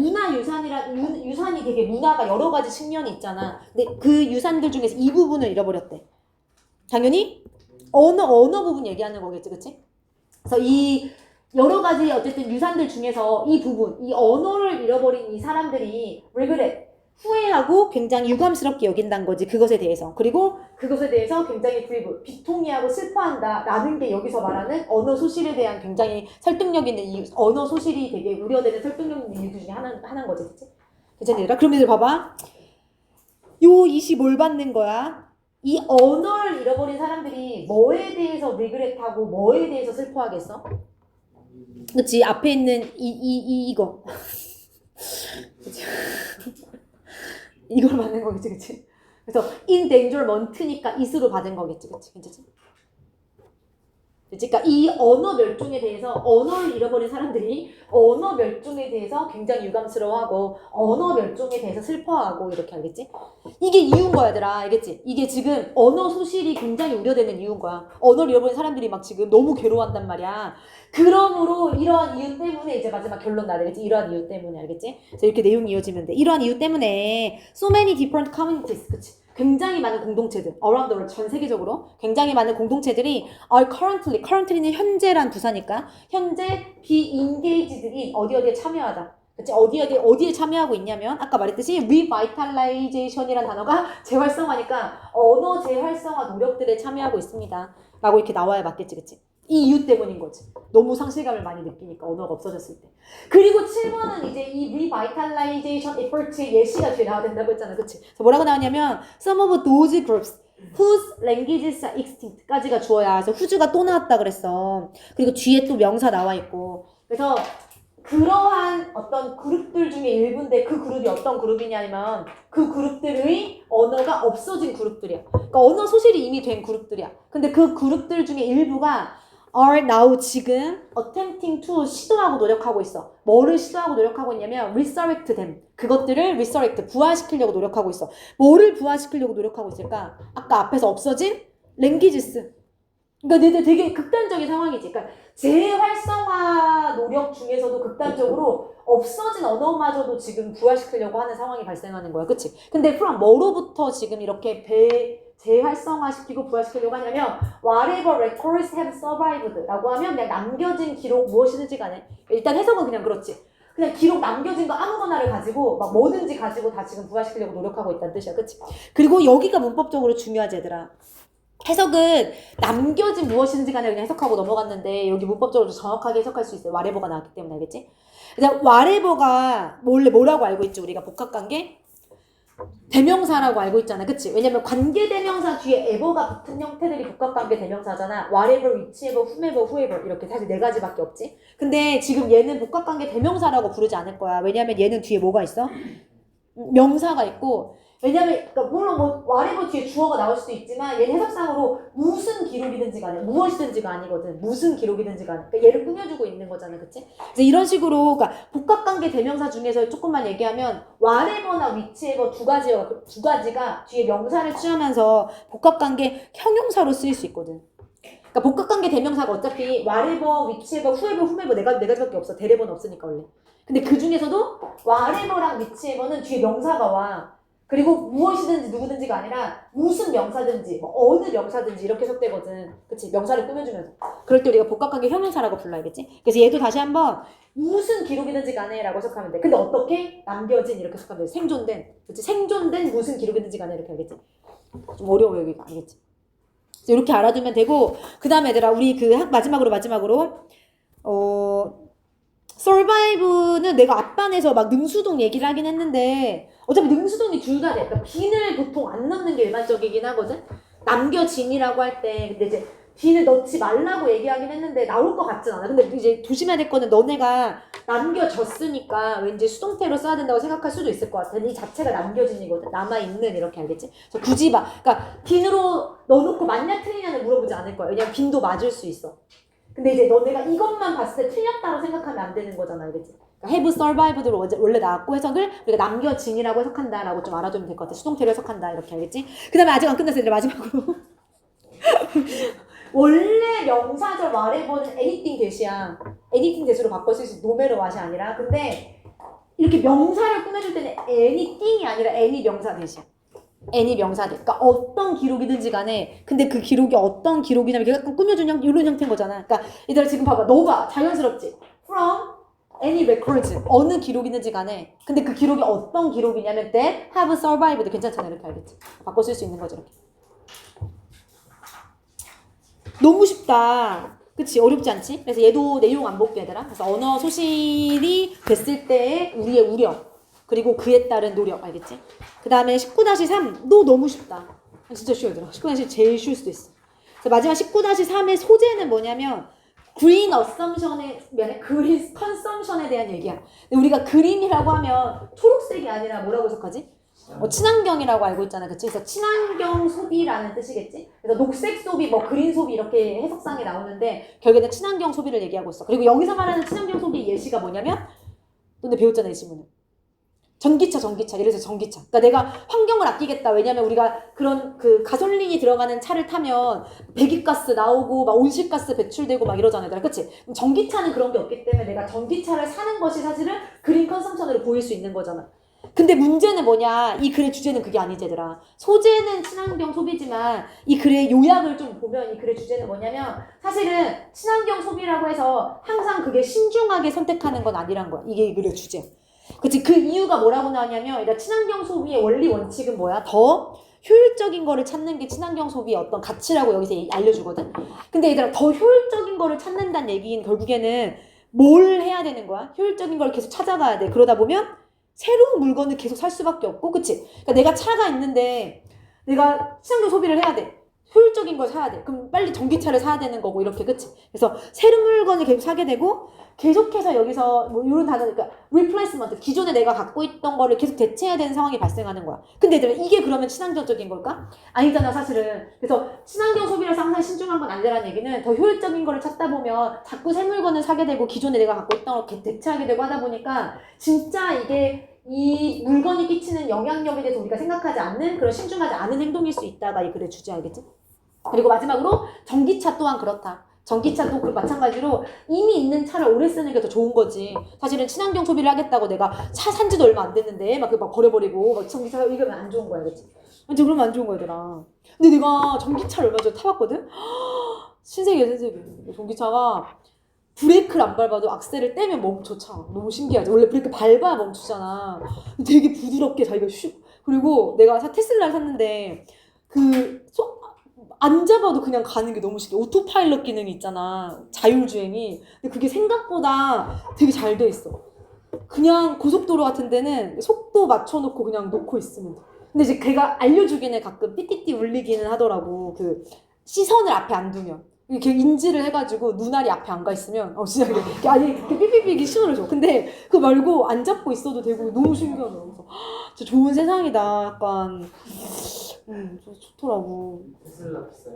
A: 유산이 되게 문화가 여러 가지 측면이 있잖아. 근데 그 유산들 중에서 이 부분을 잃어버렸대. 당연히 언어 부분 얘기하는 거겠지, 그치? 그래서 이 여러 가지 어쨌든 유산들 중에서 이 부분, 이 언어를 잃어버린 이 사람들이 regret, 후회하고 굉장히 유감스럽게 여긴다는 거지. 그것에 대해서. 그리고 그것에 대해서 굉장히 비통해하고 슬퍼한다 라는 게 여기서 말하는 언어 소실에 대한 굉장히 설득력 있는 이유. 언어 소실이 되게 우려되는 설득력 있는 이유 중에 하나인 거지. 그치? 괜찮니 얘들아? 그럼 얘들 봐봐. 요 이시 뭘 받는 거야? 이 언어를 잃어버린 사람들이 뭐에 대해서 regret하고 뭐에 대해서 슬퍼하겠어? 그치? 앞에 있는 이거. 이걸 받는 거겠지, 그치? 그래서 in dangerment니까 is로 받은 거겠지, 그치? 괜찮지? 그러니까 이 언어 멸종에 대해서 언어를 잃어버린 사람들이 언어 멸종에 대해서 굉장히 유감스러워하고 언어 멸종에 대해서 슬퍼하고 이렇게 알겠지? 이게 이유인 거야 얘들아 알겠지? 이게 지금 언어 소실이 굉장히 우려되는 이유인 거야. 언어를 잃어버린 사람들이 막 지금 너무 괴로워한단 말이야. 그러므로 이러한 이유 때문에 이제 마지막 결론 나되겠지? 이러한 이유 때문에 알겠지? 그래서 이렇게 내용이 이어지면 돼. 이러한 이유 때문에 so many different communities 그치? 굉장히 많은 공동체들 around the world 전 세계적으로 굉장히 많은 공동체들이 are currently는 현재란 부사니까 현재 be engaged in 어디에 참여하다 그치 어디에 참여하고 있냐면 아까 말했듯이 revitalization이란 단어가 재활성화니까 언어 재활성화 노력들에 참여하고 있습니다 라고 이렇게 나와야 맞겠지 그치 이 이유 때문인 거지. 너무 상실감을 많이 느끼니까 언어가 없어졌을 때. 그리고 7번은 이제 이 revitalization effort의 예시가 뒤에 나와야 된다고 했잖아. 그치? 그래서 뭐라고 나왔냐면 some of those groups whose languages are extinct까지가 주어야. 그래서 whose가 또 나왔다 그랬어. 그리고 뒤에 또 명사 나와 있고. 그래서 그러한 어떤 그룹들 중에 일부인데 그 그룹이 어떤 그룹이냐면 그 그룹들의 언어가 없어진 그룹들이야. 그러니까 언어 소실이 이미 된 그룹들이야. 근데 그 그룹들 중에 일부가 are now 지금 attempting to 시도하고 노력하고 있어. 뭐를 시도하고 노력하고 있냐면 resurrect them. 그것들을 resurrect, 부활시키려고 노력하고 있어. 뭐를 부활시키려고 노력하고 있을까? 아까 앞에서 없어진 languages. 그러니까 얘들 되게 극단적인 상황이지. 그러니까 재활성화 노력 중에서도 극단적으로 없어진 언어마저도 지금 부활시키려고 하는 상황이 발생하는 거야. 그치? 근데 from 뭐로부터 지금 이렇게 재활성화시키고 부활시키려고 하냐면 whatever records have survived 라고 하면 그냥 남겨진 기록 무엇이든지 간에 일단 해석은 그냥 그렇지. 그냥 기록 남겨진 거 아무거나를 가지고 막 뭐든지 가지고 다 지금 부활시키려고 노력하고 있다는 뜻이야. 그치? 그리고 여기가 문법적으로 중요하지 얘들아. 해석은 남겨진 무엇이든지 간에 그냥 해석하고 넘어갔는데 여기 문법적으로 정확하게 해석할 수 있어요. whatever가 나왔기 때문에 알겠지? 그냥 whatever가 원래 뭐라고 알고 있지? 우리가 복합관계? 대명사라고 알고 있잖아. 그치? 왜냐면 관계대명사 뒤에 ever가 붙은 형태들이 복합관계 대명사잖아. whatever, whichever, whomever, whoever 이렇게 사실 네 가지밖에 없지. 근데 지금 얘는 복합관계 대명사라고 부르지 않을 거야. 왜냐면 얘는 뒤에 뭐가 있어? 명사가 있고 왜냐면 그러니까 물론 뭐 whatever 뒤에 주어가 나올 수도 있지만 얘는 해석상으로 무슨 기록이든지 간에 무엇이든지가 아니거든. 무슨 기록이든지 간에 그러니까 얘를 꾸며주고 있는 거잖아. 그치? 그래서 이런 식으로 그러니까 복합관계 대명사 중에서 조금만 얘기하면 whatever나 whichever 두 가지가 뒤에 명사를 취하면서 복합관계 형용사로 쓰일 수 있거든. 그러니까 복합관계 대명사가 어차피 whatever, whichever, whoever 네 가지밖에 없어. 대례번 없으니까 원래. 근데 그 중에서도 whatever랑 whichever는 뒤에 명사가 와. 그리고 무엇이든지 누구든지가 아니라 무슨 명사든지 뭐 어느 명사든지 이렇게 해석되거든. 그치? 명사를 꾸며주면서. 그럴 때 우리가 복합관계 형용사라고 불러야겠지? 그래서 얘도 다시 한번 무슨 기록이든지 간에 라고 해석하면 돼. 근데 어떻게? 남겨진 이렇게 해석하면 돼. 생존된. 그치? 생존된 무슨 기록이든지 간에 이렇게 알겠지? 좀 어려워 여기가. 알겠지? 그래서 이렇게 알아두면 되고 그 다음에 얘들아 우리 그 마지막으로 survive는 내가 앞반에서 막 능수동 얘기를 하긴 했는데 어차피 능수동이 둘 다 돼. 그러니까 빈을 보통 안 넣는 게 일반적이긴 하거든. 남겨진이라고 할 때 근데 이제 빈을 넣지 말라고 얘기하긴 했는데 나올 것 같진 않아. 근데 이제 조심해야 될 거는 너네가 남겨졌으니까 왠지 수동태로 써야 된다고 생각할 수도 있을 것 같아. 이 자체가 남겨진이거든. 남아있는 이렇게 알겠지? 그래서 굳이 그러니까 빈으로 넣어놓고 맞냐 틀리냐는 물어보지 않을 거야. 왜냐면 빈도 맞을 수 있어. 근데 이제 너네가 이것만 봤을 때 틀렸다고 생각하면 안 되는 거잖아, 알겠지? 그러니까 have survived로 원래 나왔고 해석을 우리가 남겨진이라고 해석한다라고 좀 알아두면 될 것 같아. 수동태로 해석한다 이렇게 알겠지? 그 다음에 아직 안 끝났어요. 마지막으로 원래 명사절 whatever는 anything 대시야. anything 대시로 바꿔 쓸 수 있어. no matter what이 아니라. 근데 이렇게 명사를 꾸며줄 때는 anything이 아니라 any 명사 대시야. any 명사들. 그러니까 어떤 기록이든지 간에 근데 그 기록이 어떤 기록이냐면 약간 꾸며준 이런 형태인 거잖아. 그러니까 얘들아 지금 봐봐. 너가 자연스럽지? from any records. 어느 기록이든지 간에 근데 그 기록이 어떤 기록이냐면 that have survived. 괜찮잖아. 이렇게 알겠지? 바꿔 쓸 수 있는 거죠. 이렇게. 너무 쉽다. 그치? 어렵지 않지? 그래서 얘도 내용 안 볼게 얘들아. 그래서 언어 소실이 됐을 때의 우리의 우려 그리고 그에 따른 노력 알겠지? 그 다음에 19-3 너 너무 쉽다. 진짜 쉬워 얘들아. 19-3 제일 쉬울 수도 있어. 그래서 마지막 19-3의 소재는 뭐냐면 green assumption에 consumption에 대한 얘기야. 근데 우리가 green이라고 하면 초록색이 아니라 뭐라고 해석하지? 친환경이라고 알고 있잖아. 그치? 그래서 친환경 소비라는 뜻이겠지? 그래서 녹색 소비, 뭐 그린 소비 이렇게 해석상에 나오는데 결국에는 친환경 소비를 얘기하고 있어. 그리고 여기서 말하는 친환경 소비 예시가 뭐냐면 너네 배웠잖아, 이 질문을. 전기차. 예를 들어서 전기차. 그러니까 내가 환경을 아끼겠다. 왜냐면 우리가 그런 그 가솔린이 들어가는 차를 타면 배기가스 나오고 막 온실가스 배출되고 막 이러잖아, 얘들아. 그치? 그럼 전기차는 그런 게 없기 때문에 내가 전기차를 사는 것이 사실은 그린 컨섬션으로 보일 수 있는 거잖아. 근데 문제는 뭐냐? 이 글의 주제는 그게 아니지, 얘들아. 소재는 친환경 소비지만 이 글의 요약을 좀 보면 이 글의 주제는 뭐냐면 사실은 친환경 소비라고 해서 항상 그게 신중하게 선택하는 건 아니란 거야. 이게 이 글의 주제. 그치? 그 이유가 뭐라고 나왔냐면 일단 친환경 소비의 원리 원칙은 뭐야? 더 효율적인 거를 찾는 게 친환경 소비의 어떤 가치라고 여기서 알려주거든? 근데 얘들아 더 효율적인 거를 찾는다는 얘기는 결국에는 뭘 해야 되는 거야? 효율적인 걸 계속 찾아가야 돼. 그러다 보면 새로운 물건을 계속 살 수밖에 없고, 그치? 그러니까 내가 차가 있는데 내가 친환경 소비를 해야 돼. 효율적인 걸 사야 돼. 그럼 빨리 전기차를 사야 되는 거고, 이렇게, 그치? 그래서 새로운 물건을 계속 사게 되고, 계속해서 여기서 뭐 이런 단어, 그러니까 replacement, 기존에 내가 갖고 있던 거를 계속 대체해야 되는 상황이 발생하는 거야. 근데 얘들아, 이게 그러면 친환경적인 걸까? 아니잖아, 사실은. 그래서 친환경 소비라서 항상 신중한 건 아니라는 얘기는 더 효율적인 거를 찾다 보면 자꾸 새 물건을 사게 되고 기존에 내가 갖고 있던 걸 대체하게 되고 하다 보니까 진짜 이게 이 물건이 끼치는 영향력에 대해서 우리가 생각하지 않는 그런 신중하지 않은 행동일 수 있다가 이 글의 주제, 알겠지? 그리고 마지막으로 전기차 또한 그렇다. 전기차도 그 마찬가지로 이미 있는 차를 오래 쓰는 게 더 좋은 거지. 사실은 친환경 소비를 하겠다고 내가 차 산 지도 얼마 안 됐는데 막 버려버리고 막 전기차 이거면 안 좋은 거야, 그치? 완전 그러면 안 좋은 거야, 얘들아. 근데 내가 전기차를 얼마 전에 타봤거든? 신세계야. 전기차가 브레이크를 안 밟아도 악셀을 떼면 멈춰, 차. 너무 신기하지? 원래 브레이크 밟아야 멈추잖아. 되게 부드럽게 자기가 슉. 그리고 내가 테슬라를 샀는데 안 잡아도 그냥 가는 게 너무 신기해. 오토파일럿 기능이 있잖아. 자율주행이. 근데 그게 생각보다 되게 잘 돼 있어. 그냥 고속도로 같은 데는 속도 맞춰놓고 그냥 놓고 있으면 돼. 근데 이제 걔가 알려주기는 가끔 띠띠띠 울리기는 하더라고. 그 시선을 앞에 안 두면. 이렇게 인지를 해가지고 눈알이 앞에 안 가 있으면 진짜 이게 아니 삐삐삐삐 신호를 줘. 근데 그거 말고 안 잡고 있어도 되고 너무 신기하더라고. 그래서 진짜 좋은 세상이다. 약간 좋더라고.
B: 테슬라 비싸요.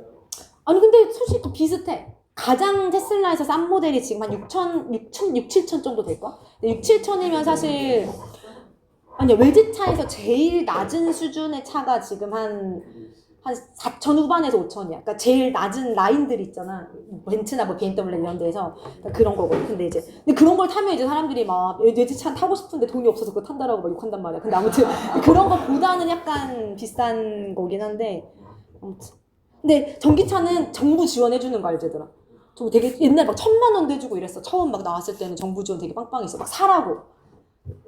A: 아니 근데 솔직히 비슷해. 가장 테슬라에서 싼 모델이 지금 한 7천 정도 될까? 6, 7천이면 사실 아니야, 외제차에서 제일 낮은 수준의 차가 지금 한 4천 후반에서 5천이야. 그러니까 제일 낮은 라인들이 있잖아. 벤츠나 뭐 BMW 이런 데에서 그러니까 그런 거거든. 근데 그런 걸 타면 이제 사람들이 막 외제차 타고 싶은데 돈이 없어서 그거 탄다라고 막 욕한단 말이야. 근데 아무튼 그런 거보다는 약간 비싼 거긴 한데 아무튼. 근데 전기차는 정부 지원해주는 거 알지, 얘들아? 저 되게 옛날 막 1,000만 원도 해주고 이랬어. 처음 막 나왔을 때는 정부 지원 되게 빵빵했어. 막 사라고.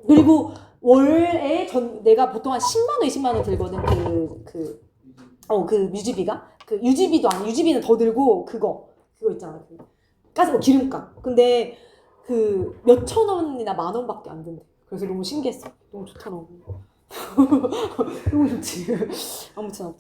A: 그리고 월에 내가 보통 한 10만 원, 20만 원 들거든. 그 유지비가? 그 유지비도 아니, 유지비는 더 들고 그거 있잖아. 가스, 기름값. 근데 그 몇천 원이나 만 원밖에 안 든대. 그래서 너무 신기했어. 너무 좋더라고. 너무 좋지. 아무튼.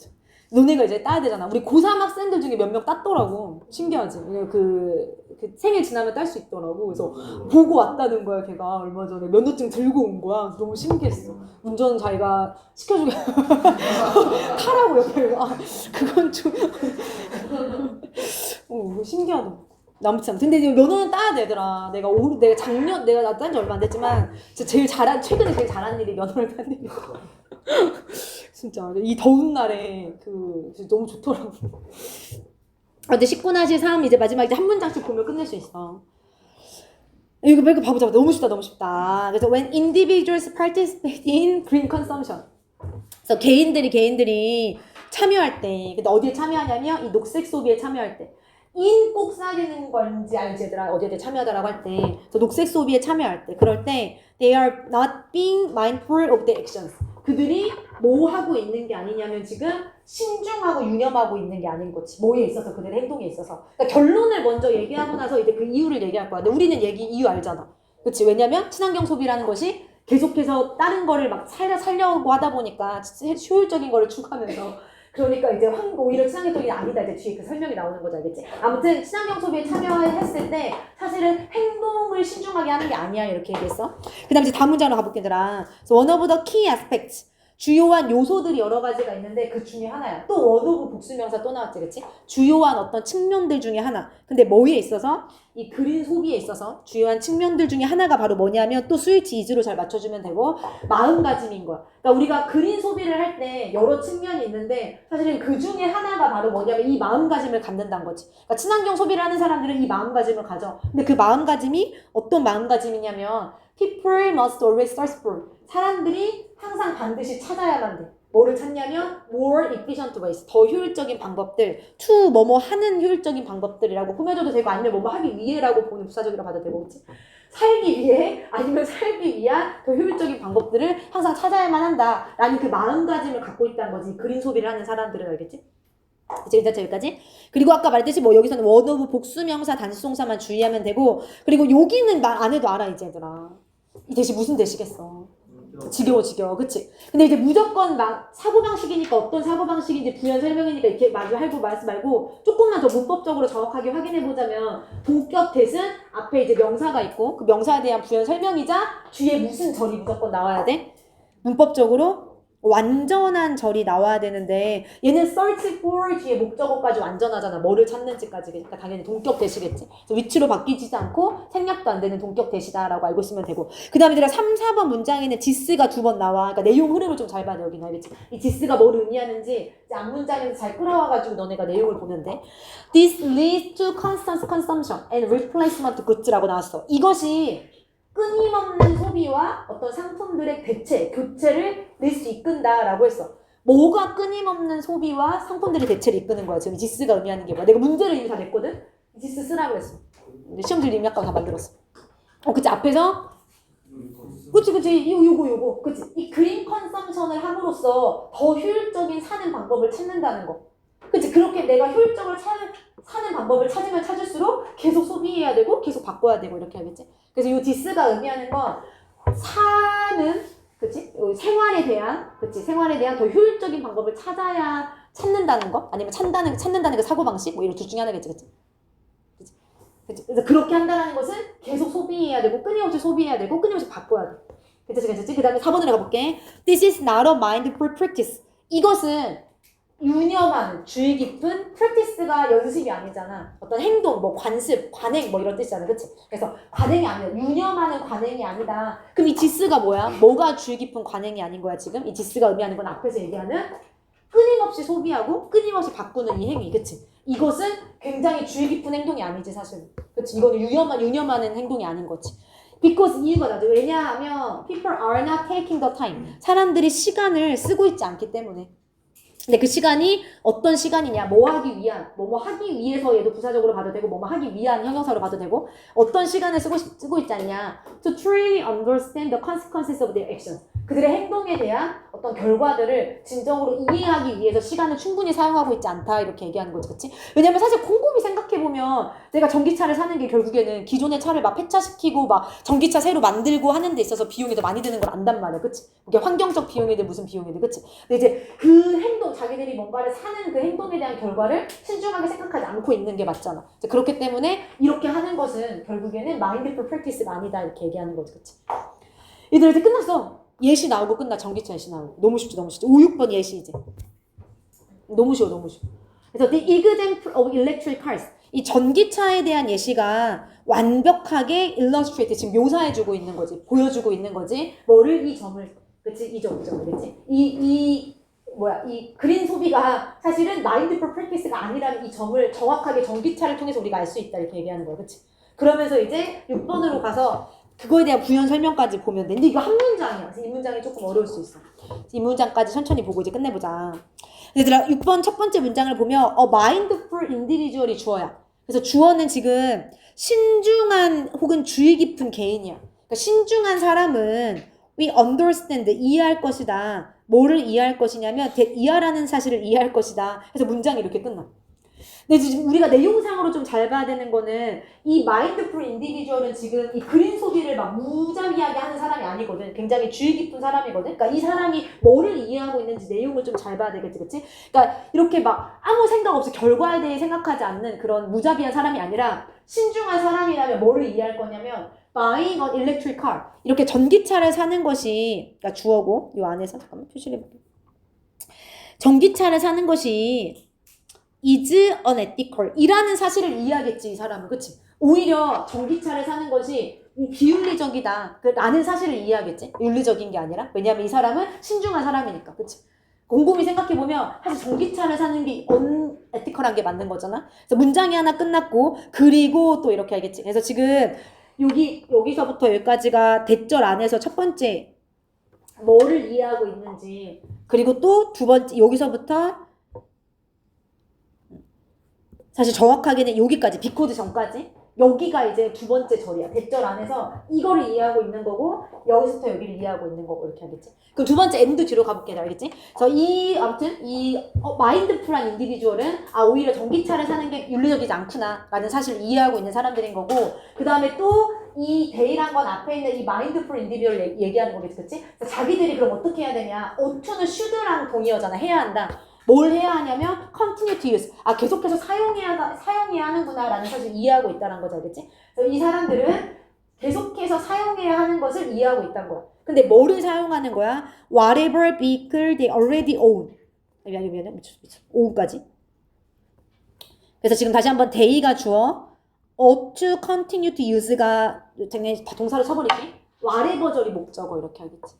A: 너네가 이제 따야 되잖아. 우리 고3 학생들 중에 몇 명 땄더라고. 신기하지? 그 생일 지나면 딸 수 있더라고. 그래서 보고 왔다는 거야, 걔가. 얼마 전에 면허증 들고 온 거야. 너무 신기했어. 운전 자기가 시켜주게. 타라고 옆에. 그건 좀. 신기하다. 아무튼. 근데 면허는 따야 되더라. 내가 작년, 내가 딴 지 얼마 안 됐지만, 최근에 제일 잘한 일이 면허를 딴 일이야. 진짜 이 더운 날에 너무 좋더라고. 근데 19-3 이제 마지막 이제 한 문장씩 보면 끝낼 수 있어. 이거 봐보자. 너무 쉽다. 그래서 when individuals participate in green consumption. 그래서 개인들이 참여할 때, 근데 어디에 참여하냐면 이 녹색 소비에 참여할 때. 인 꼭 써지는 건지 알지, 얘들아? 어디에 참여하다라고 할 때. 그래서 녹색 소비에 참여할 때. 그럴 때 they are not being mindful of their actions. 그들이 뭐 하고 있는 게 아니냐면 지금 신중하고 유념하고 있는 게 아닌 거지. 뭐에 있어서, 그들의 행동에 있어서. 그러니까 결론을 먼저 얘기하고 나서 이제 그 이유를 얘기할 거야. 근데 우리는 이유 알잖아. 그렇지? 왜냐면 친환경 소비라는 것이 계속해서 다른 거를 막 살려고 하다 보니까 효율적인 거를 추구하면서 그러니까 이제 오히려 친환경적이 아니다. 이제 뒤에 그 설명이 나오는 거죠, 알겠지? 아무튼 친환경 소비에 참여했을 때 사실은 행동을 신중하게 하는 게 아니야, 이렇게 얘기했어. 그 다음 이제 다음 문장으로 가볼게, 얘들아. So one of the key aspects. 주요한 요소들이 여러 가지가 있는데 그 중에 하나야. 또 원오브 복수명사 또 나왔지, 그치? 주요한 어떤 측면들 중에 하나. 근데 뭐에 있어서? 이 그린 소비에 있어서 주요한 측면들 중에 하나가 바로 뭐냐면 또 스위치 이즈로 잘 맞춰주면 되고 마음가짐인 거야. 그러니까 우리가 그린 소비를 할 때 여러 측면이 있는데 사실은 그 중에 하나가 바로 뭐냐면 이 마음가짐을 갖는다는 거지. 그러니까 친환경 소비를 하는 사람들은 이 마음가짐을 가져. 근데 그 마음가짐이 어떤 마음가짐이냐면 People must always search for. 사람들이 항상 반드시 찾아야만 돼. 뭐를 찾냐면 more efficient ways. 더 효율적인 방법들. to 뭐뭐 하는 효율적인 방법들이라고 꾸며줘도 되고 아니면 뭐뭐 하기 위해라고 보는 부사적이라고 봐도 되고 그렇지? 살기 위해 아니면 살기 위한 더 효율적인 방법들을 항상 찾아야만 한다라는 그 마음가짐을 갖고 있다는 거지. 그린 소비를 하는 사람들은 알겠지? 이제 일단 여기까지. 그리고 아까 말했듯이 뭐 여기서는 원오브 복수명사 단수동사만 주의하면 되고 그리고 여기는 말 안 해도 알아 이제 얘들아. 이 대시 무슨 대시겠어? 지겨워 그치? 근데 이제 무조건 막 사고방식이니까 어떤 사고방식인지 부연 설명이니까 이렇게 마주 하고 말씀 말고 조금만 더 문법적으로 정확하게 확인해보자면 동격 대신 앞에 이제 명사가 있고 그 명사에 대한 부연 설명이자 뒤에 무슨 절이 무조건 나와야 돼? 문법적으로 완전한 절이 나와야 되는데 얘는 search for 뒤에 목적어까지 완전하잖아. 뭐를 찾는지까지. 그러니까 당연히 동격 대시겠지. 위치로 바뀌지도 않고 생략도 안 되는 동격 대시다라고 알고 있으면 되고 그 다음에 얘들아 3, 4번 문장에는 this가 2번 나와. 그러니까 내용 흐름을 좀 잘 봐야 돼. 여기는 알겠지? 이 this가 뭘 의미하는지 앞문장에서 잘 끌어와가지고 너네가 내용을 보면 돼. This leads to constant consumption and replacement goods라고 나왔어. 이것이 끊임없는 소비와 어떤 상품들의 대체, 교체를 낼 수 이끈다라고 했어. 뭐가 끊임없는 소비와 상품들의 대체를 이끄는 거야? 지금 지스가 의미하는 게 뭐야? 내가 문제를 이미 다 냈거든? 지스 쓰라고 했어. 시험지를 이미 아까 다 만들었어. 그치? 앞에서 그치. 요거. 그치? 이 그린 컨섬션을 함으로써 더 효율적인 사는 방법을 찾는다는 거. 그치? 그렇게 내가 효율적으로 사는 방법을 찾으면 찾을수록 계속 소비해야 되고 계속 바꿔야 되고 이렇게 하겠지? 그래서 이 디스가 의미하는 건 사는 그치? 생활에 대한 더 효율적인 방법을 찾는다는 거 아니면 찾는다는 그 사고방식 뭐 이런 둘 중에 하나겠지 그치? 그래서 그렇게 한다는 것은 계속 소비해야 되고 끊임없이 소비해야 되고 끊임없이 바꿔야 돼. 괜찮지? 그 다음에 4번으로 가볼게. This is not a mindful practice. 이것은 유념하는 주의 깊은 practice가 연습이 아니잖아. 어떤 행동, 뭐 관습, 관행 뭐 이런 뜻이잖아. 그치? 그래서 관행이 아니야. 유념하는 관행이 아니다. 그럼 이 지스가 뭐야? 뭐가 주의 깊은 관행이 아닌 거야 지금? 이 지스가 의미하는 건 앞에서 얘기하는 끊임없이 소비하고 끊임없이 바꾸는 이 행위. 그치? 이것은 굉장히 주의 깊은 행동이 아니지 사실. 그치? 이거는 유념하는 행동이 아닌 거지. Because 이유가 나죠. 왜냐하면 people are not taking the time. 사람들이 시간을 쓰고 있지 않기 때문에. 근데 그 시간이 어떤 시간이냐, 뭐 하기 위해서 얘도 부사적으로 봐도 되고, 뭐 하기 위한 형용사로 봐도 되고, 어떤 시간을 쓰고 있지 않냐. To truly understand the consequences of their actions. 그들의 행동에 대한 어떤 결과들을 진정으로 이해하기 위해서 시간을 충분히 사용하고 있지 않다. 이렇게 얘기하는 거지, 그치? 왜냐면 사실 곰곰이 생각해보면 내가 전기차를 사는 게 결국에는 기존의 차를 막 폐차시키고 막 전기차 새로 만들고 하는 데 있어서 비용이 더 많이 드는 걸 안단 말이야, 그치? 이게 환경적 비용이든 무슨 비용이든, 그치? 근데 이제 그 행동, 자기들이 뭔가를 사는 그 행동에 대한 결과를 신중하게 생각하지 않고 있는 게 맞잖아. 그렇기 때문에 이렇게 하는 것은 결국에는 mindful practice가 아니다. 이렇게 얘기하는 거지, 그치? 얘들 이제 끝났어. 예시 나오고 끝나. 전기차 예시 나오고. 너무 쉽지. 5, 6번 예시 이제. 너무 쉬워. 그래서 the example of electric cars. 이 전기차에 대한 예시가 완벽하게 illustrate, 지금 묘사해주고 있는 거지. 보여주고 있는 거지. 뭐를? 이 점을. 그치? 이 점, 그치? 이 그린 소비가 사실은 mindful practice가 아니라는 이 점을 정확하게 전기차를 통해서 우리가 알 수 있다. 이렇게 얘기하는 거야. 그치? 그러면서 이제 6번으로 가서 그거에 대한 부연 설명까지 보면 돼. 근데 이거 한 문장이야. 그래서 이 문장이 조금 어려울 수 있어. 이 문장까지 천천히 보고 이제 끝내보자. 얘들아, 6번 첫 번째 문장을 보면 mindful individual이 주어야. 그래서 주어는 지금 신중한 혹은 주의 깊은 개인이야. 그러니까 신중한 사람은 we understand, 이해할 것이다. 뭐를 이해할 것이냐면 이해라는 사실을 이해할 것이다. 그래서 문장이 이렇게 끝나. 근데 지금 우리가 내용상으로 좀 잘 봐야 되는 거는 이 mindful individual은 지금 이 그린 소비를 막 무자비하게 하는 사람이 아니거든. 굉장히 주의 깊은 사람이거든. 그러니까 이 사람이 뭐를 이해하고 있는지 내용을 좀 잘 봐야 되겠지, 그치? 그러니까 이렇게 막 아무 생각 없이 결과에 대해 생각하지 않는 그런 무자비한 사람이 아니라 신중한 사람이라면 뭐를 이해할 거냐면 buying an electric car. 이렇게 전기차를 사는 것이, 그러니까 주어고, 요 안에서 잠깐만 표시를 해볼게요. 전기차를 사는 것이 is unethical 이라는 사실을 이해하겠지, 이 사람은. 그치? 오히려 전기차를 사는 것이 비윤리적이다 라는 사실을 이해하겠지? 윤리적인 게 아니라. 왜냐하면 이 사람은 신중한 사람이니까. 그치? 곰곰이 생각해보면 사실 전기차를 사는 게 unethical한 게 맞는 거잖아. 그래서 문장이 하나 끝났고, 그리고 또 이렇게 알겠지? 그래서 지금 여기서부터 여기까지가 대절 안에서 첫 번째 뭐를 이해하고 있는지, 그리고 또 두 번째 여기서부터 사실 정확하게는 여기까지 비코드 전까지 여기가 이제 두 번째 절이야. 대절 안에서 이거를 이해하고 있는 거고 여기서부터 여기를 이해하고 있는 거고 이렇게 하겠지. 그럼 두 번째 엔드 뒤로 가볼게요. 알겠지? 그래서 아무튼 마인드풀한 인디비주얼은 오히려 전기차를 사는 게 윤리적이지 않구나 라는 사실을 이해하고 있는 사람들인 거고, 그 다음에 또 이 데이란 건 앞에 있는 이 마인드풀 인디비주얼을 얘기하는 거겠지. 그치? 그래서 자기들이 그럼 어떻게 해야 되냐. ough는 should랑 동의어잖아. 해야 한다. 뭘 해야 하냐면 continue to use. 계속해서 사용해야 하는구나 라는 사실을 이해하고 있다는 거죠. 알겠지? 그래서 이 사람들은 계속해서 사용해야 하는 것을 이해하고 있다는 거야. 근데 뭐를 사용하는 거야? Whatever vehicle they already own. 미안해. own까지. 그래서 지금 다시 한번 day가 주어, ought to continue to use가 다 동사를 쳐버릴게. whatever 절이 목적어 이렇게 하겠지.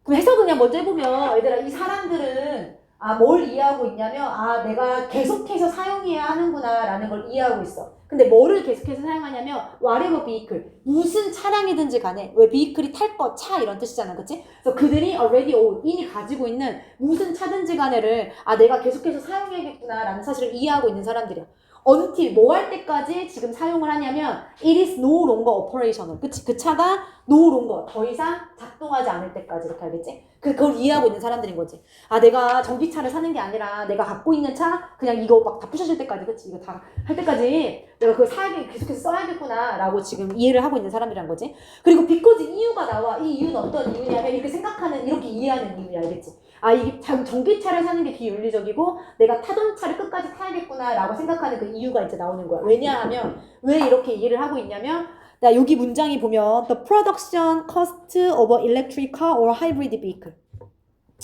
A: 그럼 해석을 그냥 먼저 해보면, 얘들아, 이 사람들은 뭘 이해하고 있냐면 내가 계속해서 사용해야 하는구나 라는 걸 이해하고 있어. 근데 뭐를 계속해서 사용하냐면 whatever vehicle, 무슨 차량이든지 간에, 왜 vehicle이 탈 거, 차 이런 뜻이잖아. 그치? 그래서 그들이 already own, 이미 가지고 있는 무슨 차든지 간에를 내가 계속해서 사용해야겠구나 라는 사실을 이해하고 있는 사람들이야. until 뭐 할 때까지 지금 사용을 하냐면 it is no longer operational. 그치? 그 차가 no longer, 더 이상 작동하지 않을 때까지 이렇게 알겠지? 그걸 이해하고 있는 사람들인 거지. 내가 전기차를 사는 게 아니라 내가 갖고 있는 차 그냥 이거 막 다 부셔질 때까지, 그치? 이거 다 할 때까지 내가 그걸 계속해서 써야겠구나 라고 지금 이해를 하고 있는 사람이란 거지. 그리고 because 이유가 나와. 이 이유는 어떤 이유냐면 이렇게 생각하는, 이렇게 이해하는 이유야. 알겠지? 이게 전기차를 사는 게 비윤리적이고 내가 타던 차를 끝까지 타야겠구나 라고 생각하는 그 이유가 이제 나오는 거야. 왜냐하면 왜 이렇게 이해를 하고 있냐면, 나 여기 문장이 보면 the production cost of an electric car or hybrid vehicle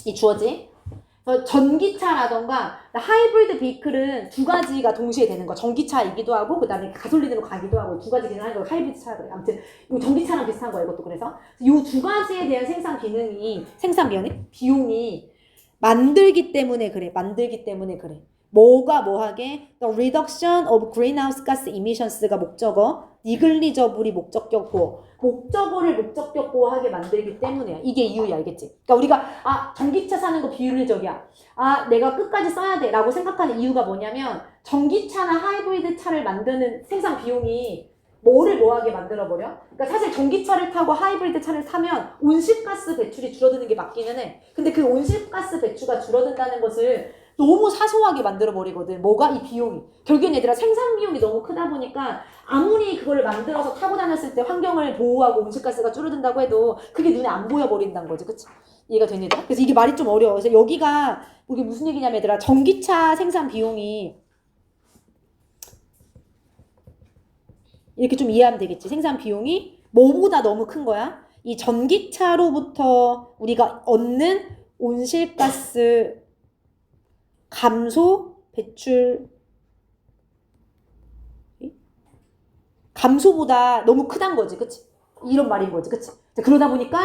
A: 이 주어지. 전기차라던가 하이브리드 비클은 두 가지가 동시에 되는 거야. 전기차이기도 하고 그 다음에 가솔린으로 가기도 하고 두 가지 기능을 하는 거 하이브리드 차라 그래. 아무튼 이 전기차랑 비슷한 거야 이것도. 그래서 이 두 가지에 대한 비용이 만들기 때문에 그래. 뭐가 뭐하게? The reduction of greenhouse gas emissions가 목적어, 니글리저블이 목적격 보어. 목적어를 목적격 보호하게 만들기 때문이야. 이게 이유야. 알겠지? 그러니까 우리가 전기차 사는 거 비윤리적이야. 내가 끝까지 써야 돼 라고 생각하는 이유가 뭐냐면, 전기차나 하이브리드 차를 만드는 생산 비용이 뭐를 뭐하게 만들어버려? 그러니까 사실 전기차를 타고 하이브리드 차를 타면 온실가스 배출이 줄어드는 게 맞기는 해. 근데 그 온실가스 배출가 줄어든다는 것을 너무 사소하게 만들어버리거든. 뭐가? 이 비용이. 결국엔 얘들아 생산 비용이 너무 크다 보니까 아무리 그걸 만들어서 타고 다녔을 때 환경을 보호하고 온실가스가 줄어든다고 해도 그게 눈에 안 보여버린다는 거지. 그치? 이해가 되니? 그래서 이게 말이 좀 어려워. 그래서 여기가 이게 무슨 얘기냐면 얘들아, 전기차 생산 비용이 이렇게 좀 이해하면 되겠지. 생산 비용이 뭐보다 너무 큰 거야? 이 전기차로부터 우리가 얻는 온실가스 감소, 배출 감소보다 너무 크단 거지. 그치? 이런 말인 거지. 그치? 그러다 보니까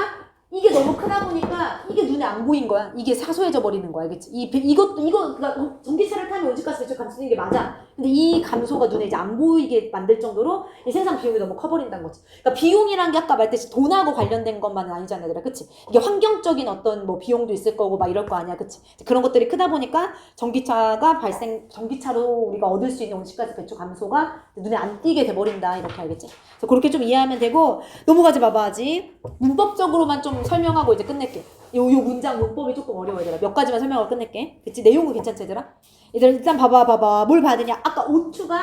A: 이게 너무 크다 보니까 이게 눈에 안 보인 거야. 이게 사소해져 버리는 거야. 알겠지? 이거 그러니까 전기차를 타면 온실가스 배출 감소되는 게 맞아. 근데 이 감소가 눈에 이제 안 보이게 만들 정도로 이 생산 비용이 너무 커버린다는 거지. 그러니까 비용이란 게 아까 말했듯이 돈하고 관련된 것만은 아니잖아, 얘들아. 그치? 이게 환경적인 어떤 뭐 비용도 있을 거고 막 이럴 거 아니야. 그치? 그런 것들이 크다 보니까 전기차로 우리가 얻을 수 있는 온실가스 배출 감소가 눈에 안 띄게 돼버린다. 이렇게 알겠지? 그래서 그렇게 좀 이해하면 되고, 넘어가지 마봐야지. 문법적으로만 좀 설명하고 이제 끝낼게. 요 문장 문법이 조금 어려워, 얘들아. 몇 가지만 설명하고 끝낼게. 그치? 내용은 괜찮지, 얘들아? 얘들아, 일단 봐봐. 뭘 봐야 되냐? 아까 ough가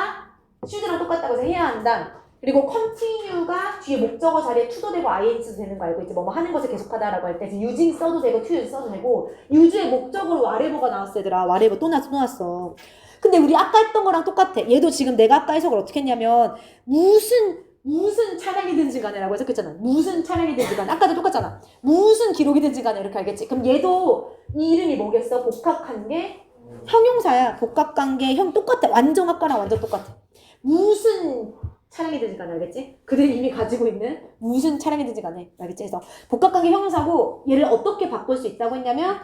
A: should랑 똑같다고 해서 해야 한다. 그리고 continue가 뒤에 목적어 자리에 to도 되고 ing도 되는 거 알고 있지? 뭐 하는 것을 계속하다라고 할 때 using 써도 되고 to use 써도 되고, use의 목적어로 whatever가 나왔어, 얘들아. whatever 또 나왔어. 근데 우리 아까 했던 거랑 똑같아. 얘도 지금 내가 아까 해석을 어떻게 했냐면, 무슨 무슨 차량이든지 간에라고 해석했잖아. 무슨 차량이든지 간에. 아까도 똑같잖아. 무슨 기록이든지 간에 이렇게 알겠지? 그럼 얘도 이 이름이 뭐겠어? 복합관계 형용사야. 복합관계 형 똑같아. 완전 아까랑 완전 똑같아. 무슨 차량이든지 간에 알겠지? 그들이 이미 가지고 있는 무슨 차량이든지 간에 알겠지? 그래서 복합관계 형용사고 얘를 어떻게 바꿀 수 있다고 했냐면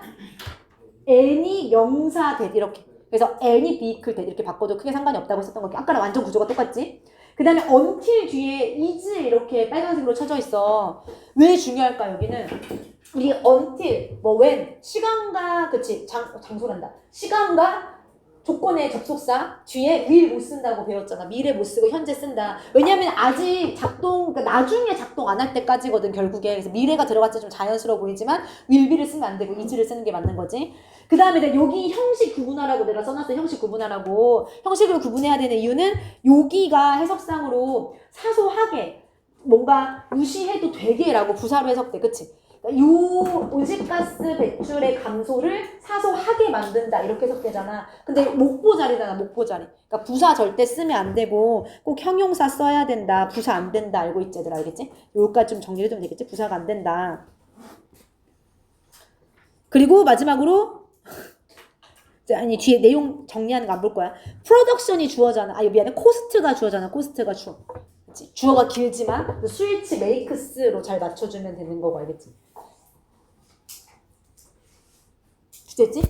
A: any 명사 대 이렇게. 그래서 any vehicle 대 이렇게 바꿔도 크게 상관이 없다고 했었던 거기. 아까랑 완전 구조가 똑같지? 그 다음에 until 뒤에 is 이렇게 빨간색으로 쳐져 있어. 왜 중요할까 여기는? 우리 until 뭐 when 시간과 그치 장소란다. 시간과 조건의 접속사 뒤에 will 못 쓴다고 배웠잖아. 미래 못 쓰고 현재 쓴다. 왜냐면 아직 그러니까 나중에 작동 안 할 때까지거든 결국에. 그래서 미래가 들어갔자 좀 자연스러워 보이지만 will be를 쓰면 안 되고 is를 쓰는 게 맞는 거지. 그 다음에 여기 형식 구분하라고 내가 써놨어. 형식 구분하라고. 형식을 구분해야 되는 이유는 여기가 해석상으로 사소하게 뭔가 무시해도 되게라고 부사로 해석돼. 그치? 요 온실가스 배출의 감소를 사소하게 만든다 이렇게 해석되잖아. 근데 목보 자리잖아. 목보 자리. 그러니까 부사 절대 쓰면 안 되고 꼭 형용사 써야 된다. 부사 안 된다. 알고 있지 얘들아. 알겠지? 요까지 좀 정리를 해두면 되겠지? 부사가 안 된다. 그리고 마지막으로 아니 뒤에 내용 정리하는 거 안 볼 거야. 프로덕션이 주어잖아. 아 미안해. 코스트가 주어잖아. 코스트가 주어. 그치? 주어가 길지만 스위치 메이크스로 잘 맞춰주면 되는 거고 알겠지? 됐지?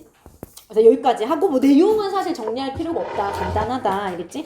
A: 그래서 여기까지 하고 뭐 내용은 사실 정리할 필요가 없다. 간단하다. 알겠지?